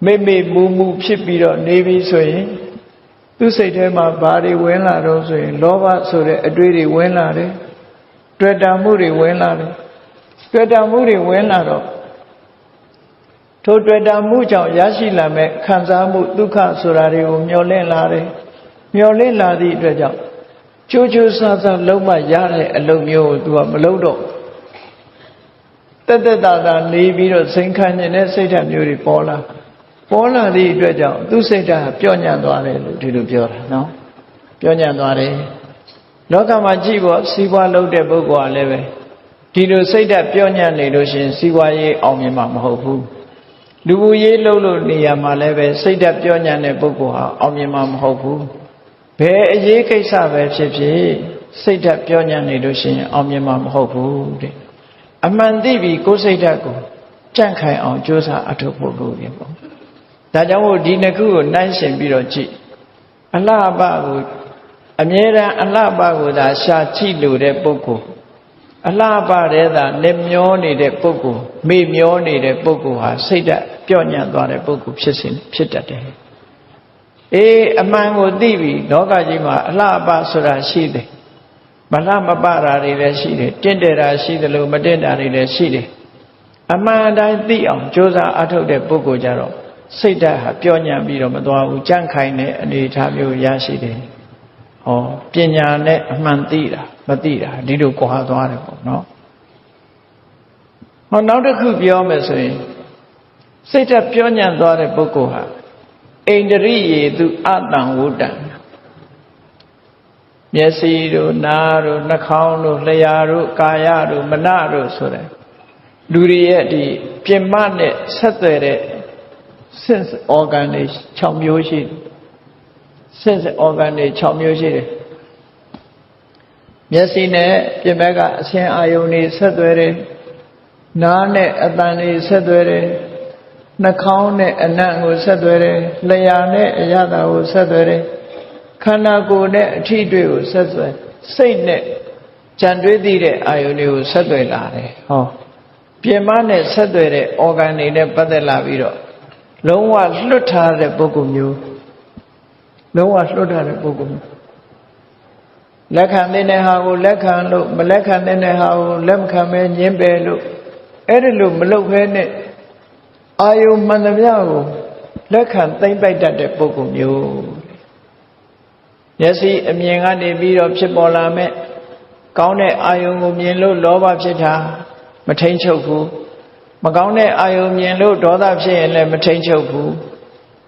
မေ့မူဖြစ်ပြီးတော့နေပြီဆိုရင်သူ့စိတ်ထဲမှာဘာတွေဝင်လာတော့ဆိုရင်လောဘဆိုတဲ့အတွေးတွေဝင်လာတယ်တွေ့တာမှုတွေဝင်လာတယ်တွေ့တာမှုတွေဝင်လာတော့ထိုတွေ့တာမှုကြောင့်ရရှိလာမဲ့ခံစားမှုဒုက္ခဆိုတာတွေကိုမျောလင့်လာတယ်မျောလင့်လာသည့်အတွက်ကြောင့်ကြိုးကြိုးဆာဆာလုံးမရတဲ့အလုပ်မျိုးကို तू ကမလုပ်တော့တက်တာနေပြီးတော့စိန်ခံနေတဲ့စိတ်ဓာတ်မျိုးတွေပေါ်လာသည့်အတွက်ကြောင့်သူ့စိတ်ဓာတ်ပျော့ညံ့သွားတယ်လို့ဒီလိုပြောတာနော်ပျော့ညံ့သွားတယ်လောကမှာကြည့်ဖို့စီးပွားလုပ်တဲ့ပုဂ္ဂိုလ်ကလည်းပဲဒီလိုစိတ်ဓာတ်ပျော့ညံ့နေလို့ရှိရင်စီးပွားရေးအောင်မြင်မှာမဟုတ်ဘူးလူမှုရေးလုပ်လို့နေရာမှာလည်းပဲစိတ်ဓာတ်ပျော့ညံ့တဲ့ပုဂ္ဂိုလ်ဟာအောင်မြင်မှာမဟုတ်ဘူးဘယ်အရေးကိစ္စပဲဖြစ်ဖြစ်စိတ်ဓာတ်ပျော့ညံ့နေလို့ရှိရင်အောင်မြင်မှာမဟုတ်ဘူးတဲ့အမှန်သိပြီးကိုယ်စိတ်ဓာတ်ကိုကြန့်ခိုင်အောင်ကြိုးစားအထောက်ဖို့လိုတယ်ပေါ့ဒါကြောင့်မို့ဒီနှစ်ခုကိုနှိုင်းရှင်ပြီးတော့ကြည့်အလှပကိုအမြဲတမ်းအလှပကိုသာရှာကြည့်လို့တဲ့ပုဂ္ဂိုလ်အလှပတဲ့သာလက်မျောနေတဲ့ပုဂ္ဂိုလ်မေ့မျောနေတဲ့ပုဂ္ဂိုလ်ဟာစိတ်ဓာတ်ပျော့ညံ့သွားတဲ့ပုဂ္ဂိုလ်ဖြစ်တတ်တယ်အမှန်ကိုသိပြီးလောကကြီးမှာအလှပဆိုတာရှိတယ်မလှမပတာတွေလည်းရှိတယ်တင့်တယ်တာရှိတယ်လို့မတင့်တာတွေလည်းရှိတယ်အမှန်တိုင်းသိအောင်ကြိုးစားအထောက်တဲ့ပုဂ္ဂိုလ်ကြတော့စိတ်ဓာတ်ဟာပျော့ညံ့ပြီးတော့မသွားဘူးကြန့်ခိုင်တဲ့အနေအထားမျိုးရရှိတယ်ဟောပညာနဲ့အမှန်သိတာမသိတာဒီလိုကွာသွားတယ်ပေါ့နော်ဟောနောက်တစ်ခုပြောမယ်ဆိုရင်စိတ်ဓာတ်ပျော့ညံ့သွားတဲ့ပုဂ္ဂိုလ်ဟာအိန္ဒြိယေသူအတံဝုတ္တံမျက်စိတို့နားတို့နှာခေါင်းတို့လျှာတို့ကာယတို့မနတို့ဆိုတဲ့လူတွေရဲ့ဒီပြင်မနဲ့ဆက်သွယ်တဲ့ sense organ တွေ6မျိုးရှိတယ် sense organ တွေ6မျိုးရှိတယ်မျက်စိနဲ့ပြင်ဘက်ကအဆင်းအာယုန်တွေဆက်သွယ်တယ်နားနဲ့အသံတွေဆက်သွယ်တယ်နှာခေါင်းနဲ့အနံ့ကိုဆက်သွယ်တယ်လျှာနဲ့အရသာကိုဆက်သွယ်တယ်ခန္ဓာကိုယ်နဲ့အထီးတွေးကိုဆက်သွယ်စိတ်နဲ့ကြံတွေးသိတဲ့အာယုန်တွေကိုဆက်သွယ်လာတယ်ဟောပြင်မနဲ့ဆက်သွယ်တဲ့ organ တွေနဲ့ပတ်သက်လာပြီးတော့လုံးဝလွတ်ထားတဲ့ပုဂ္ဂိုလ်မျိုးလုံးဝလွတ်ထားတဲ့ပုဂ္ဂိုလ်မျိုးလက်ခံတဲ့ဟာကိုလက်ခံလို့မလက်ခံတဲ့ဟာကိုလက်မခံမဲညှင်းပယ်လို့အဲ့ဒီလိုမလုပ်ဘဲနဲ့အာယုံမှန်သမျှကိုလက်ခံသိမ့်ပိုက်တတ်တဲ့ပုဂ္ဂိုလ်မျိုးမျက်စိအမြင်ကနေပြီးတော့ဖြစ်ပေါ်လာမဲ့ကောင်းတဲ့အာယုံကိုမြင်လို့လောဘဖြစ်တာမထိန်ချုပ်ဘူးမကောင်းတဲ့အာယုံမြင်လို့ဒေါသဖြစ်ရင်လည်းမထိန်ချုပ်ဘူး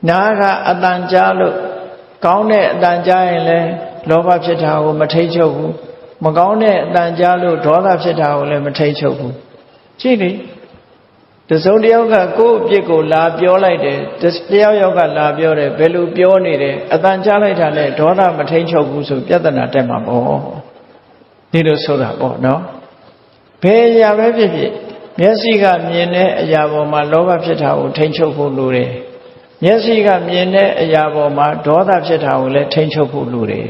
နားကအတန်ကြားလို့ကောင်းတဲ့အတန်ကြားရင်လည်းလောဘဖြစ်တာကိုမထိန်ချုပ်ဘူးမကောင်းတဲ့အတန်ကြားလို့ဒေါသဖြစ်တာကိုလည်းမထိန်ချုပ်ဘူးကြည့်လေတစုံတစ်ယောက်ကကိုယ့်အပြစ်ကိုလာပြောလိုက်တယ်တယောက်ကလာပြောတယ်ဘယ်လိုပြောနေတယ်အတန်ကြားလိုက်တာနဲ့ဒေါသမထိန်ချုပ်ဘူးဆိုပြဿနာတက်မှာပေါ့ဒီလိုဆိုတာပေါ့နော်ဘယ်အရာပဲဖြစ်ဖြစ်မျက်စိကမြင်တဲ့အရာပေါ်မှာလောဘဖြစ်တာကိုထိန်ချုပ်ဖို့လိုတယ်မျက်စိကမြင်တဲ့အရာပေါ်မှာဒေါသဖြစ်တာကိုလည်းထိန်ချုပ်ဖို့လိုတယ်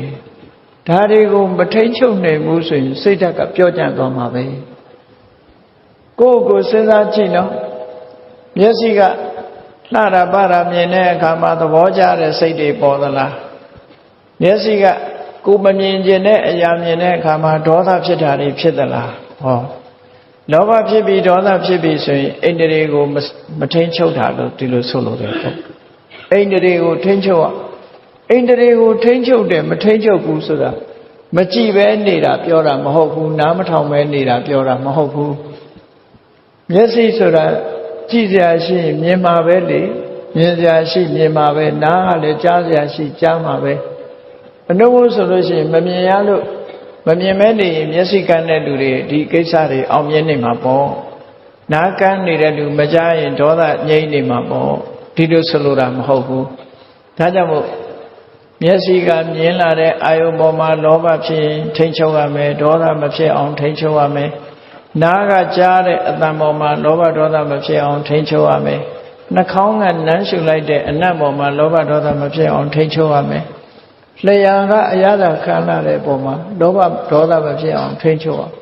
ဒါတွေကိုမထိန်ချုပ်နိုင်ဘူးဆိုရင်စိတ်ဓာတ်ကပျော့ကျသွားမှာပဲကိုယ့်ကိုစဉ်းစားကြည့်နော်မျက်စိကလှတာပါတာမြင်တဲ့အခါမှာသဘောကျတဲ့စိတ်တွေပေါ်သလားမျက်စိကကိုမမြင်ကျင်တဲ့အရာမြင်တဲ့အခါမှာဒေါသဖြစ်တာတွေဖြစ်သလားဟောလောဘဖြစ်ပြီးဒေါသဖြစ်ပြီးဆိုရင်အိန္ဒြေကိုမထိန်ချုပ်တာလို့ဒီလိုဆိုလို့တယ်ပေါ့အိန္ဒြေကိုထိန်ချုပ်အောင်အိန္ဒြေကိုထိန်ချုပ်တယ်မထိန်ချုပ်ဘူးဆိုတာမကြည့်ပဲနေတာပြောတာမဟုတ်ဘူးနားမထောင်ပဲနေတာပြောတာမဟုတ်ဘူးမျက်စိဆိုတာကြည့်စရာရှိရင်မြင်မှာပဲလေမြင်စရာရှိမြင်မှာပဲနားကလည်းကြားစရာရှိကြားမှာပဲအနှုတ်ဘုဆိုလို့ရှိရင်မမြင်ရလို့မမြင်မဲနေရင်မျက်စိကန်းတဲ့လူတွေဒီကိစ္စတွေအောင်မြင်နေမှာပေါ့နားကန်းနေတဲ့လူမကြားရင်ဒေါသငြိမ့်နေမှာပေါ့ဒီလိုဆိုလိုတာမဟုတ်ဘူးဒါကြောင့်မို့မျက်စိကမြင်လာတဲ့အာယုံပေါ်မှာလောဘဖြစ်ရင်ထိန်ချုပ်ရမယ်ဒေါသမဖြစ်အောင်ထိန်ချုပ်ရမယ်နားကကြားတဲ့အတန်ပေါ်မှာလောဘဒေါသမဖြစ်အောင်ထိန်ချုပ်ရမယ်နှာခေါင်းကနမ်းရှုလိုက်တဲ့အနံ့ပေါ်မှာလောဘဒေါသမဖြစ်အောင်ထိန်ချုပ်ရမယ် လျာကအရသာခံလာတဲ့အပေါ်မှာလောဘဒေါသမဖြစ်အောင်ထိန်းချုပ်အောင်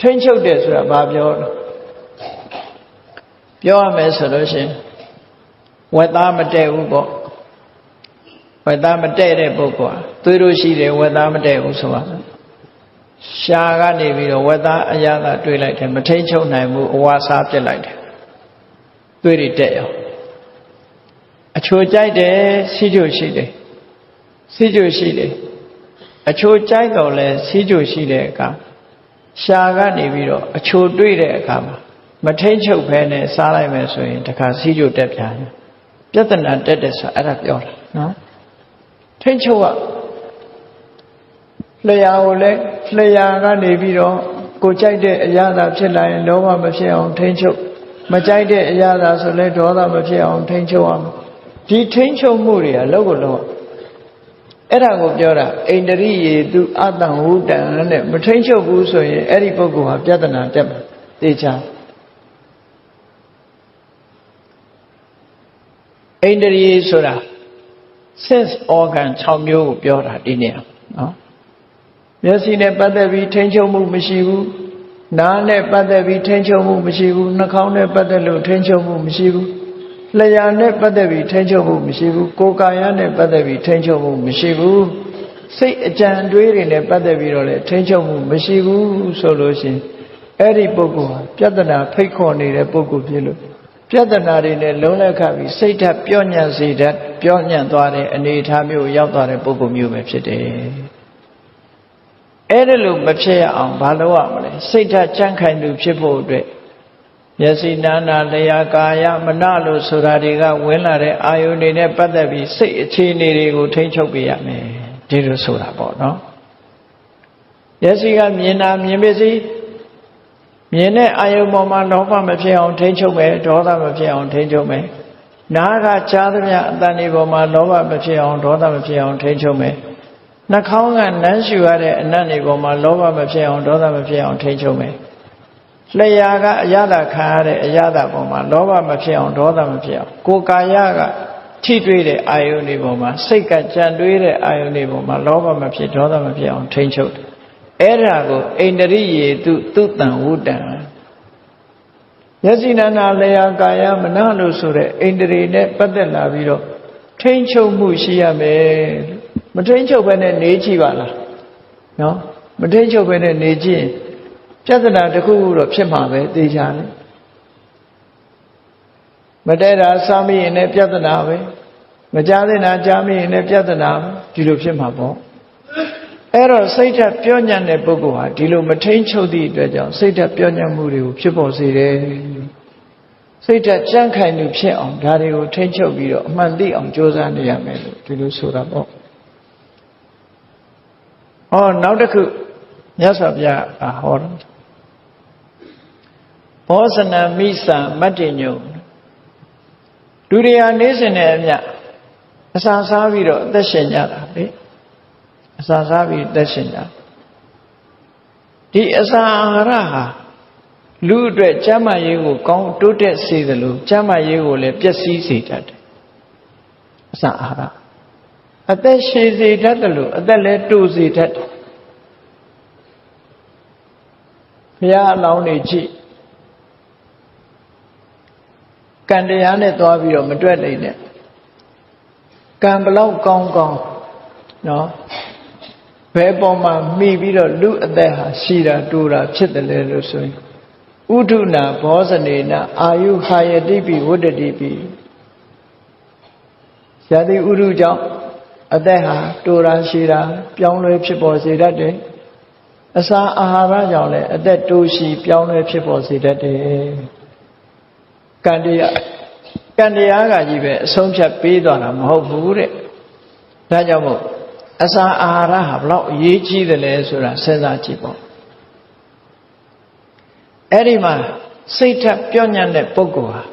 ထိန်းချုပ်တယ်ဆိုတာဘာပြောလဲပြောရမယ်ဆိုလို့ရှိရင်ဝက်သားမတည့်ဘူးပေါ့ဝက်သားမတည့်တဲ့ပုဂ္ဂိုလ်သွေးလို့ရှိတယ်ဝက်သားမတည့်ဘူးဆိုတာရှားကနေပြီးတော့ဝက်သားအရသာတွေးလိုက်တယ်မထိန်းချုပ်နိုင်ဘူးအဝါစားပြစ်လိုက်တယ်သွေးတွေတက်ရောအချိုကြိုက်တယ်စီးကြိုရှိတယ်စီးကြိုရှိတယ်အချိုကြိုက်တော့လဲစီးကြိုရှိတဲ့အခါရှားကနေပြီးတော့အချိုတွေးတဲ့အခါမှာမထိန်ချုပ်ဖဲနဲ့စားလိုက်မယ်ဆိုရင်တခါစီးကြိုတက်ပြန်ပြဿနာတက်တယ်ဆိုအဲ့ဒါပြောတာနော်ထိန်ချုပ်ကလျာကိုလည်းလျာကနေပြီးတော့ကိုကြိုက်တဲ့အရာသာဖြစ်လာရင်လောဘမဖြစ်အောင်ထိန်ချုပ်မကြိုက်တဲ့အရာသာဆိုလဲဒေါသမဖြစ်အောင်ထိန်ချုပ်အောင်ဒီထိန်ချုပ်မှုတွေကလောက်ကိုလောက်အဲ့ဒါကိုပြောတာအိန္ဒြိယေသူအတ္တဝုတံနဲ့မထိန်ချုပ်ဘူးဆိုရင်အဲ့ဒီပုဂ္ဂိုလ်ဟာပြဿနာတက်မှာသိချာအိန္ဒြိယေဆိုတာ sense organ 6မျိုးကိုပြောတာဒီနေရာနော်မျက်စိနဲ့ပတ်သက်ပြီးထိန်ချုပ်မှုမရှိဘူးနားနဲ့ပတ်သက်ပြီးထိန်ချုပ်မှုမရှိဘူးနှာခေါင်းနဲ့ပတ်သက်လို့ထိန်ချုပ်မှုမရှိဘူးလျှာနဲ့ပတ်သက်ပြီးထိန်ချုပ်မှုမရှိဘူးကိုယ်ကာယနဲ့ပတ်သက်ပြီးထိန်ချုပ်မှုမရှိဘူးစိတ်အကြံတွေးတွေနဲ့ပတ်သက်ပြီးတော့လည်းထိန်ချုပ်မှုမရှိဘူးဆိုလို့ရှိရင်အဲ့ဒီပုဂ္ဂိုလ်ဟာပြဿနာဖိတ်ခေါ်နေတဲ့ပုဂ္ဂိုလ်ဖြစ်လို့ပြဿနာတွေနဲ့လုံးလက်ခပြီးစိတ်ဓာတ်ပြော့ညံ့စေတတ်ပြော့ညံ့သွားတဲ့အနေအထားမျိုးရောက်သွားတဲ့ပုဂ္ဂိုလ်မျိုးပဲဖြစ်တယ်အဲ့ဒါလို့မဖြစ်ရအောင်ဘာလုပ်ရမလဲစိတ်ဓာတ်ကြံ့ခိုင်သူဖြစ်ဖို့အတွက်မျက်စိနာနာလျှာကာယမနလို့ဆိုတာတွေကဝင်လာတဲ့အာယုန်တွေနဲ့ပတ်သက်ပြီးစိတ်အခြေအနေတွေကိုထိန်းချုပ်ပေးရမယ်ဒီလိုဆိုတာပေါ့နော်မျက်စိကမြင်တာမြင်ပါစေမြင်တဲ့အာယုန်ပေါ်မှာလောဘမဖြစ်အောင်ထိန်းချုပ်မယ်ဒေါသမဖြစ်အောင်ထိန်းချုပ်မယ်နားကကြားသမျှအတန်ဒီပေါ်မှာလောဘမဖြစ်အောင်ဒေါသမဖြစ်အောင်ထိန်းချုပ်မယ်နှာခေါင်းကနမ်းရှူရတဲ့အနံ့တွေပေါ်မှာလောဘမဖြစ်အောင်ဒေါသမဖြစ်အောင်ထိန်းချုပ်မယ်လျှာကအရသာခံရတဲ့အရသာပေါ်မှာလောဘမဖြစ်အောင်ဒေါသမဖြစ်အောင်ကိုယ်ကာယကထိတွေ့တဲ့အာယုန်တွေပေါ်မှာစိတ်ကကြံတွေးတဲ့အာယုန်တွေပေါ်မှာလောဘမဖြစ်ဒေါသမဖြစ်အောင်ထိန်းချုပ်တယ်အဲ့ဒါကိုအိန္ဒြိယေသူတံဝုတံမျက်စိနာနာလျှာကာယမနလို့ဆိုတဲ့အိန္ဒြေနဲ့ပတ်သက်လာပြီးတော့ထိန်းချုပ်မှုရှိရမယ်မထိန်းချုပ်ဘဲနဲ့နေကြည့်ပါလားနော်မထိန်းချုပ်ဘဲနဲ့နေကြည့်ရင်ပြဿနာတစ်ခုခုတော့ဖြစ်မှာပဲသိကြတယ်မတည့်တာစားမိရင်လည်းပြဿနာပဲမကြားသင့်တာကြားမိရင်လည်းပြဿနာဒီလိုဖြစ်မှာပေါ့အဲ့တော့စိတ်ဓာတ်ပြောညံ့တဲ့ပုဂ္ဂိုလ်ဟာဒီလိုမထိန်ချုပ်သည့်အတွက်ကြောင့်စိတ်ဓာတ်ပြောညံ့မှုတွေကိုဖြစ်ပေါ်စေတယ်စိတ်ဓာတ်ကြံ့ခိုင်မှုဖြစ်အောင်ဒါတွေကိုထိန်ချုပ်ပြီးတော့အမှန်သိအောင်ကြိုးစားနေရမယ်လို့ဒီလိုဆိုတာပေါ့နောက်တစ်ခုမြတ်စွာဘုရားဟောတယ်ဘောဇနမိစ္ဆာမတ္တညုလူတွေဟာနေစဉ်နဲ့အမျှအစာစားပြီးတော့အသက်ရှင်ကြတာလေအစာစားပြီးအသက်ရှင်ကြဒီအစာအာဟာရဟာလူအတွက်ကျန်းမာရေးကိုကောင်းတိုးတက်စေသလိုကျန်းမာရေးကိုလည်းပျက်စီးစေတတ်တယ်အစာအာဟာရအသက်ရှည်စေတတ်တယ်လို့အသက်လည်းတိုးစေတတ်တယ်ဘုရားအလောင်းတွေကြည့်ကံတရားနဲ့သွားပြီးတော့မတွက်လိုက်နဲ့ကံဘလောက်ကောင်းကောင်းနော်ဘယ်ပေါ်မှာမိပြီးတော့လူအသက်ဟာရှိတာတိုးတာဖြစ်တယ်လေလို့ဆိုရင်ဥဒုနာဘောဇနေနအာယုဟာယတိပိဝတ္တတိပိဇာတိဥဒုကြောင့်အသက်ဟာတိုးတာရှိတာပြောင်းလဲဖြစ်ပေါ်စေတတ်တယ်အစာအာဟာရကြောင့်လည်းအသက်တိုးရှိပြောင်းလဲဖြစ်ပေါ်စေတတ်တယ်ကံတရားကကြီးပဲအဆုံးဖြတ်ပေးသွားတာမဟုတ်ဘူးတဲ့ဒါကြောင့်မို့အစာအာဟာရဟာဘလောက်အရေးကြီးတယ်လဲဆိုတာစဉ်းစားကြည့်ပေါ့အဲ့ဒီမှာစိတ်ထက်ပြော့ညံ့တဲ့ပုဂ္ဂိုလ်ဟာ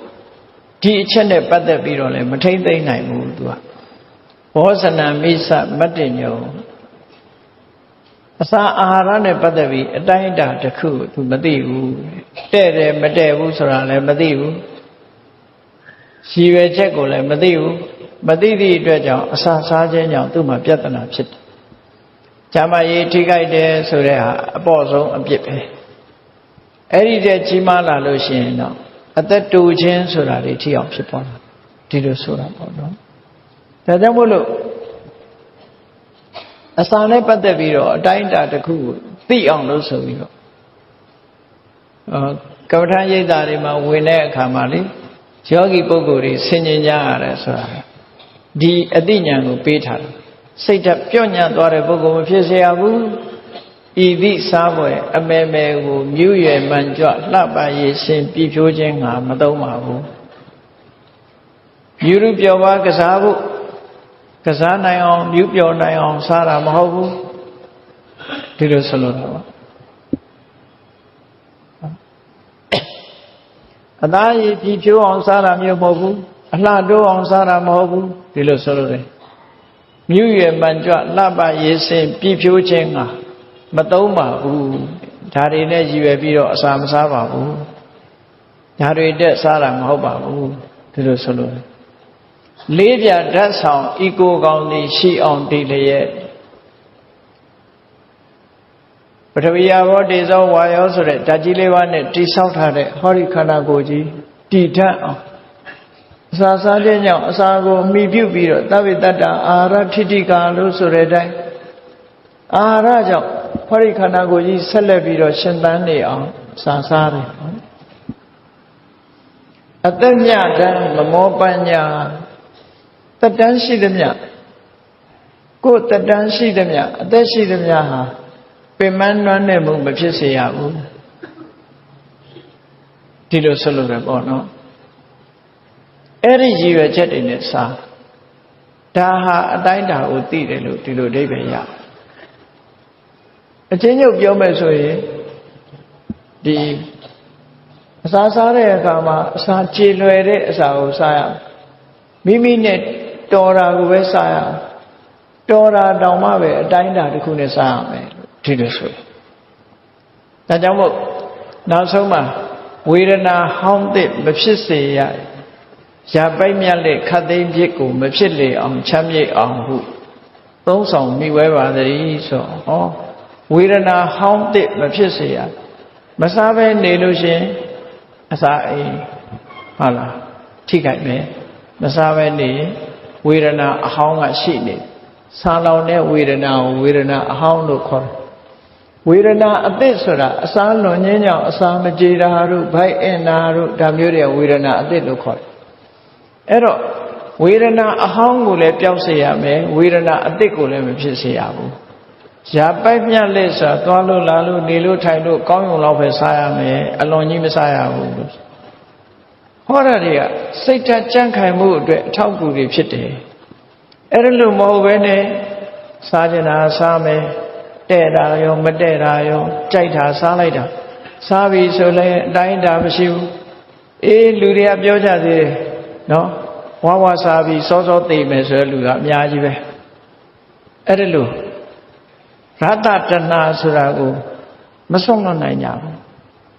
ဒီအချက်နဲ့ပတ်သက်ပြီးတော့လည်းမထိမ့်သိမ့်နိုင်ဘူးသူကဘောဇနမိစ္ဆမတ္တညုအစာအာဟာရနဲ့ပတ်သက်ပြီးအတိုင်းအတာတစ်ခုသူမသိဘူးတဲ့တယ်မတဲ့ဘူးဆိုတာလည်းမသိဘူးရည်ရွယ်ချက်ကိုလည်းမသိဘူး မသိသည့်အတွက်ကြောင့်အစာစားခြင်းကြောင့်သူ့မှာပြဿနာဖြစ်တယ်။ကျမ်းမာရေးထိခိုက်တယ်ဆိုတဲ့ဟာအပေါ့ဆုံးအပြစ်ပဲ။အဲ့ဒီတဲ့ကြီးမားလာလို့ရှိရင်တော့အသက်တူခြင်းဆိုတာတွေထိအောင်ဖြစ်ပေါ်လာဒီလိုဆိုတာပေါ့နော်။ဒါကြောင့်မို့လို့အစာနဲ့ပတ်သက်ပြီးတော့အတိုင်းအတာတစ်ခုကိုသိအောင်လို့ဆိုပြီးတော့ကမ္မထာရိပ်သာတွေမှာဝင်တဲ့အခါမှာလေယောဂီပုဂ္ဂိုလ်တွေဆင်ញင်ကြရတယ်ဆိုတာဒီအသိဉာဏ်ကိုပေးထားတယ်စိတ်ဓာတ်ပြော့ညံ့သွားတဲ့ပုဂ္ဂိုလ်မဖြစ်စေရဘူးဤသည့်စားပွဲအမဲမဲကိုမြူးရွယ်မှန်ကြွလှပရည်ရှင်ပြည့်ဖြိုးခြင်းငါမသုံးပါဘူးမြူးပျော်ပါကစားဖို့ကစားနိုင်အောင်မြူးပျော်နိုင်အောင်စားတာမဟုတ်ဘူးဒီလိုဆိုလိုတာပါအသားရည်ပြည့်ဖြိုးအောင်စားတာမျိုးမဟုတ်ဘူးအလှတိုးအောင်စားတာမဟုတ်ဘူးဒီလိုဆိုလိုတယ်မြူးရွယ်မှန်ကြွလှပရည်ရှင်ပြည့်ဖြိုးခြင်းငါမသုံးပါဘူးဒါတွေနဲ့ရည်ရွယ်ပြီးတော့အစာမစားပါဘူးဒါတွေတက်စားတာမဟုတ်ပါဘူးဒီလိုဆိုလို့လေးပြဓာတ်ဆောင်ဤကိုယ်ကောင်းသည်ရှိအောင်တည်လျက်ပထဝီယာဘောတေဇောဝါယောဆိုတဲ့ဓာတ်ကြီးလေးပါးနဲ့တိဆောက်ထားတဲ့ဟောဒီခန္ဓာကိုယ်ကြီးတည်ထအောင်အစာစားခြင်းကြောင့်အစာကိုမှီပြုပြီးတော့သဗ္ဗတတ္တအာဟာရထိတိကာလို့ဆိုတဲ့အတိုင်းအာဟာရကြောင့်ဟောဒီခန္ဓာကိုယ်ကြီးဆက်လက်ပြီးတော့ရှင်သန်နေအောင်စာစားတယ်အတ္တညတံမမောပညာတတန်းရှိသည်မြကိုယ်တတန်းရှိသည်မြအသက်ရှိသည်မြဟာပင်မနှွမ်းနေမှုမဖြစ်စေရဘူးဒီလိုဆိုလိုတယ်ပေါ့နော်အဲ့ဒီရည်ရွယ်ချက်တွေနဲ့စာဒါဟာအတိုင်းတာကိုသိတယ်လို့ဒီလိုအဓိပ္ပာယ်ရအချင်းချုပ်ပြောမယ်ဆိုရင်ဒီအစာစားတဲ့အခါမှာအစာကြေလွယ်တဲ့အစာကိုစားရမိမိနဲ့တော်တာကိုပဲစားရတော်တာတောင်မှပဲအတိုင်းတာတစ်ခုနဲ့စားရမယ်ဒီလိုဆိုဒါကြောင့်မို့နောက်ဆုံးမှာဝေဒနာဟောင်းသစ်မဖြစ်စေရရာပိုက်မြတ်တဲ့ခတ်သိမ်းဖြစ်ကိုမဖြစ်လေအောင်ချမ်းမြေ့အောင်ဟုသုံးဆောင်မိဝဲပါသည်ဆိုဟောဝေဒနာဟောင်းသစ်မဖြစ်စေရမစားဘဲနေလို့ရှင်အစာအိမ်ဟုတ်လားထိခိုက်မယ်မစားဘဲနေဝေဒနာအဟောင်းကရှိနေစားလောင်တဲ့ဝေဒနာကိုဝေဒနာအဟောင်းလို့ခေါ်တယ်ဝေဒနာအသစ်ဆိုတာအစာလွန်ခြင်းကြောင့်အစာမကြေတာတို့ဗိုက်အင်တာတို့ဒါမျိုးတွေဝေဒနာအသစ်လို့ခေါ်တယ်အဲ့တော့ဝေဒနာအဟောင်းကိုလည်းပျောက်စေရမယ်ဝေဒနာအသစ်ကိုလည်းမဖြစ်စေရဘူးရာပိုက်မြတ်လက်ဆိုတာသွားလို့လာလို့နေလို့ထိုင်လို့ကောင်းရုံလောက်ပဲစားရမယ်အလွန်ကြီးမစားရဘူးလို့ဟောတာတွေကစိတ်ဓာတ်ကြံ့ခိုင်မှုအတွက်အထောက်အကူတွေဖြစ်တယ်အဲ့ဒါလို့မဟုတ်ဘဲနဲ့စားကြတာစားမယ်တဲ့တာရောမတဲ့တာရောကြိုက်တာစားလိုက်တာစားပြီဆိုလည်းအတိုင်းတာမရှိဘူးအေးလူတွေကပြောကြသေးတယ်နော်ဝါဝါစားပြီးစောစောသိမယ်ဆိုတဲ့လူကအများကြီးပဲအဲ့ဒါလို့ရတ္တတဏှာဆိုတာကိုမဆုံးလွတ်နိုင်ကြဘူး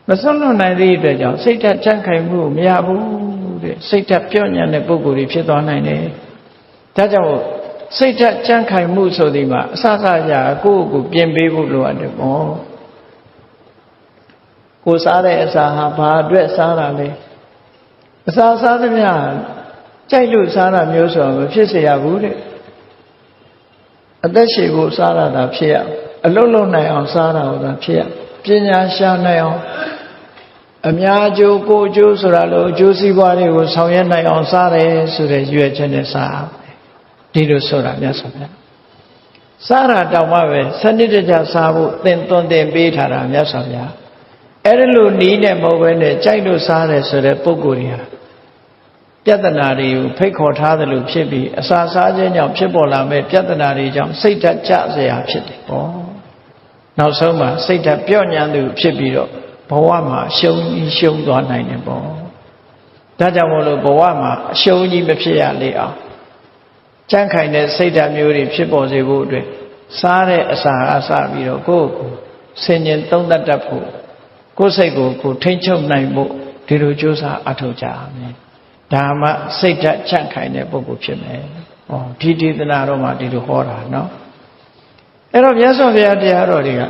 မဆုံးလွတ်နိုင်တဲ့အတွက်ကြောင့်စိတ်ဓာတ်ကြံ့ခိုင်မှုမရဘူးတဲ့စိတ်ဓာတ်ပြော့ညံ့တဲ့ပုဂ္ဂိုလ်တွေဖြစ်သွားနိုင်တယ်ဒါကြောင့်စိတ်ဓာတ်ကြံ့ခိုင်မှုဆိုဒီမှာအစစရာကိုယ့်ကိုပြင်ပေးဖို့လိုအပ်တယ်ပေါ့ကိုစားတဲ့အစာဟာဘာအတွက်စားတာလဲအစာစားသမျှကြိုက်လို့စားတာမျိုးဆိုတော့မဖြစ်စေရဘူးတဲ့အသက်ရှည်ဖို့စားရတာဖြစ်ရအလုံးလုံးနိုင်အောင်စားတာဟုတ်တာဖြစ်ရပညာရှာနိုင်အောင်အများအကျိုးကိုအကျိုးဆိုတာလို့အကျိုးစီးပွားတွေကိုဆောင်ရွက်နိုင်အောင်စားတယ်ဆိုတဲ့ရွေးချက်နဲ့စားဒီလိုဆိုတာမြတ်စွာဘုရားစားတာတောင်မှပဲစနစ်တကျစားဖို့သင်သွန်သင်ပေးထားတာမြတ်စွာဘုရားအဲ့ဒါလို့နီးနေမဟုတ်ဘဲနဲ့ကြိုက်လို့စားတယ်ဆိုတဲ့ပုဂ္ဂိုလ်တွေဟာပြဿနာတွေကိုဖိတ်ခေါ်ထားသလိုဖြစ်ပြီးအစာစားခြင်းကြောင့်ဖြစ်ပေါ်လာမဲ့ပြဿနာတွေကြောင့်စိတ်ဓာတ်ကျစရာဖြစ်တယ်ပေါ့နောက်ဆုံးမှာစိတ်ဓာတ်ပြော့ညံ့သူဖြစ်ပြီးတော့ဘဝမှာရှုံးသွားနိုင်တယ်ပေါ့ဒါကြောင့်မို့လို့ဘဝမှာအရှုံးကြီးမဖြစ်ရလေအောင်ကြံ့ခိုင်တဲ့စိတ်ဓာတ်မျိုးတွေဖြစ်ပေါ်စေဖို့အတွက်စားတဲ့အစာအစပြီးတော့ကိုယ့်ကိုဆင်ញင်သုံးသပ်တတ်ဖို့ကိုယ်စိတ်ကိုထိန်းချုပ်နိုင်ဖို့ဒီလိုကြိုးစားအထောက်ကြရမယ် ဒါမှစိတ်ဓာတ်ချန့်ခိုင်တဲ့ပုဂ္ဂိုလ်ဖြစ်မယ်။ဒီဒေသနာတော်မှာဒီလိုဟောတာနော်။အဲ့တော့မြတ်စွာဘုရားတရားတော်တွေက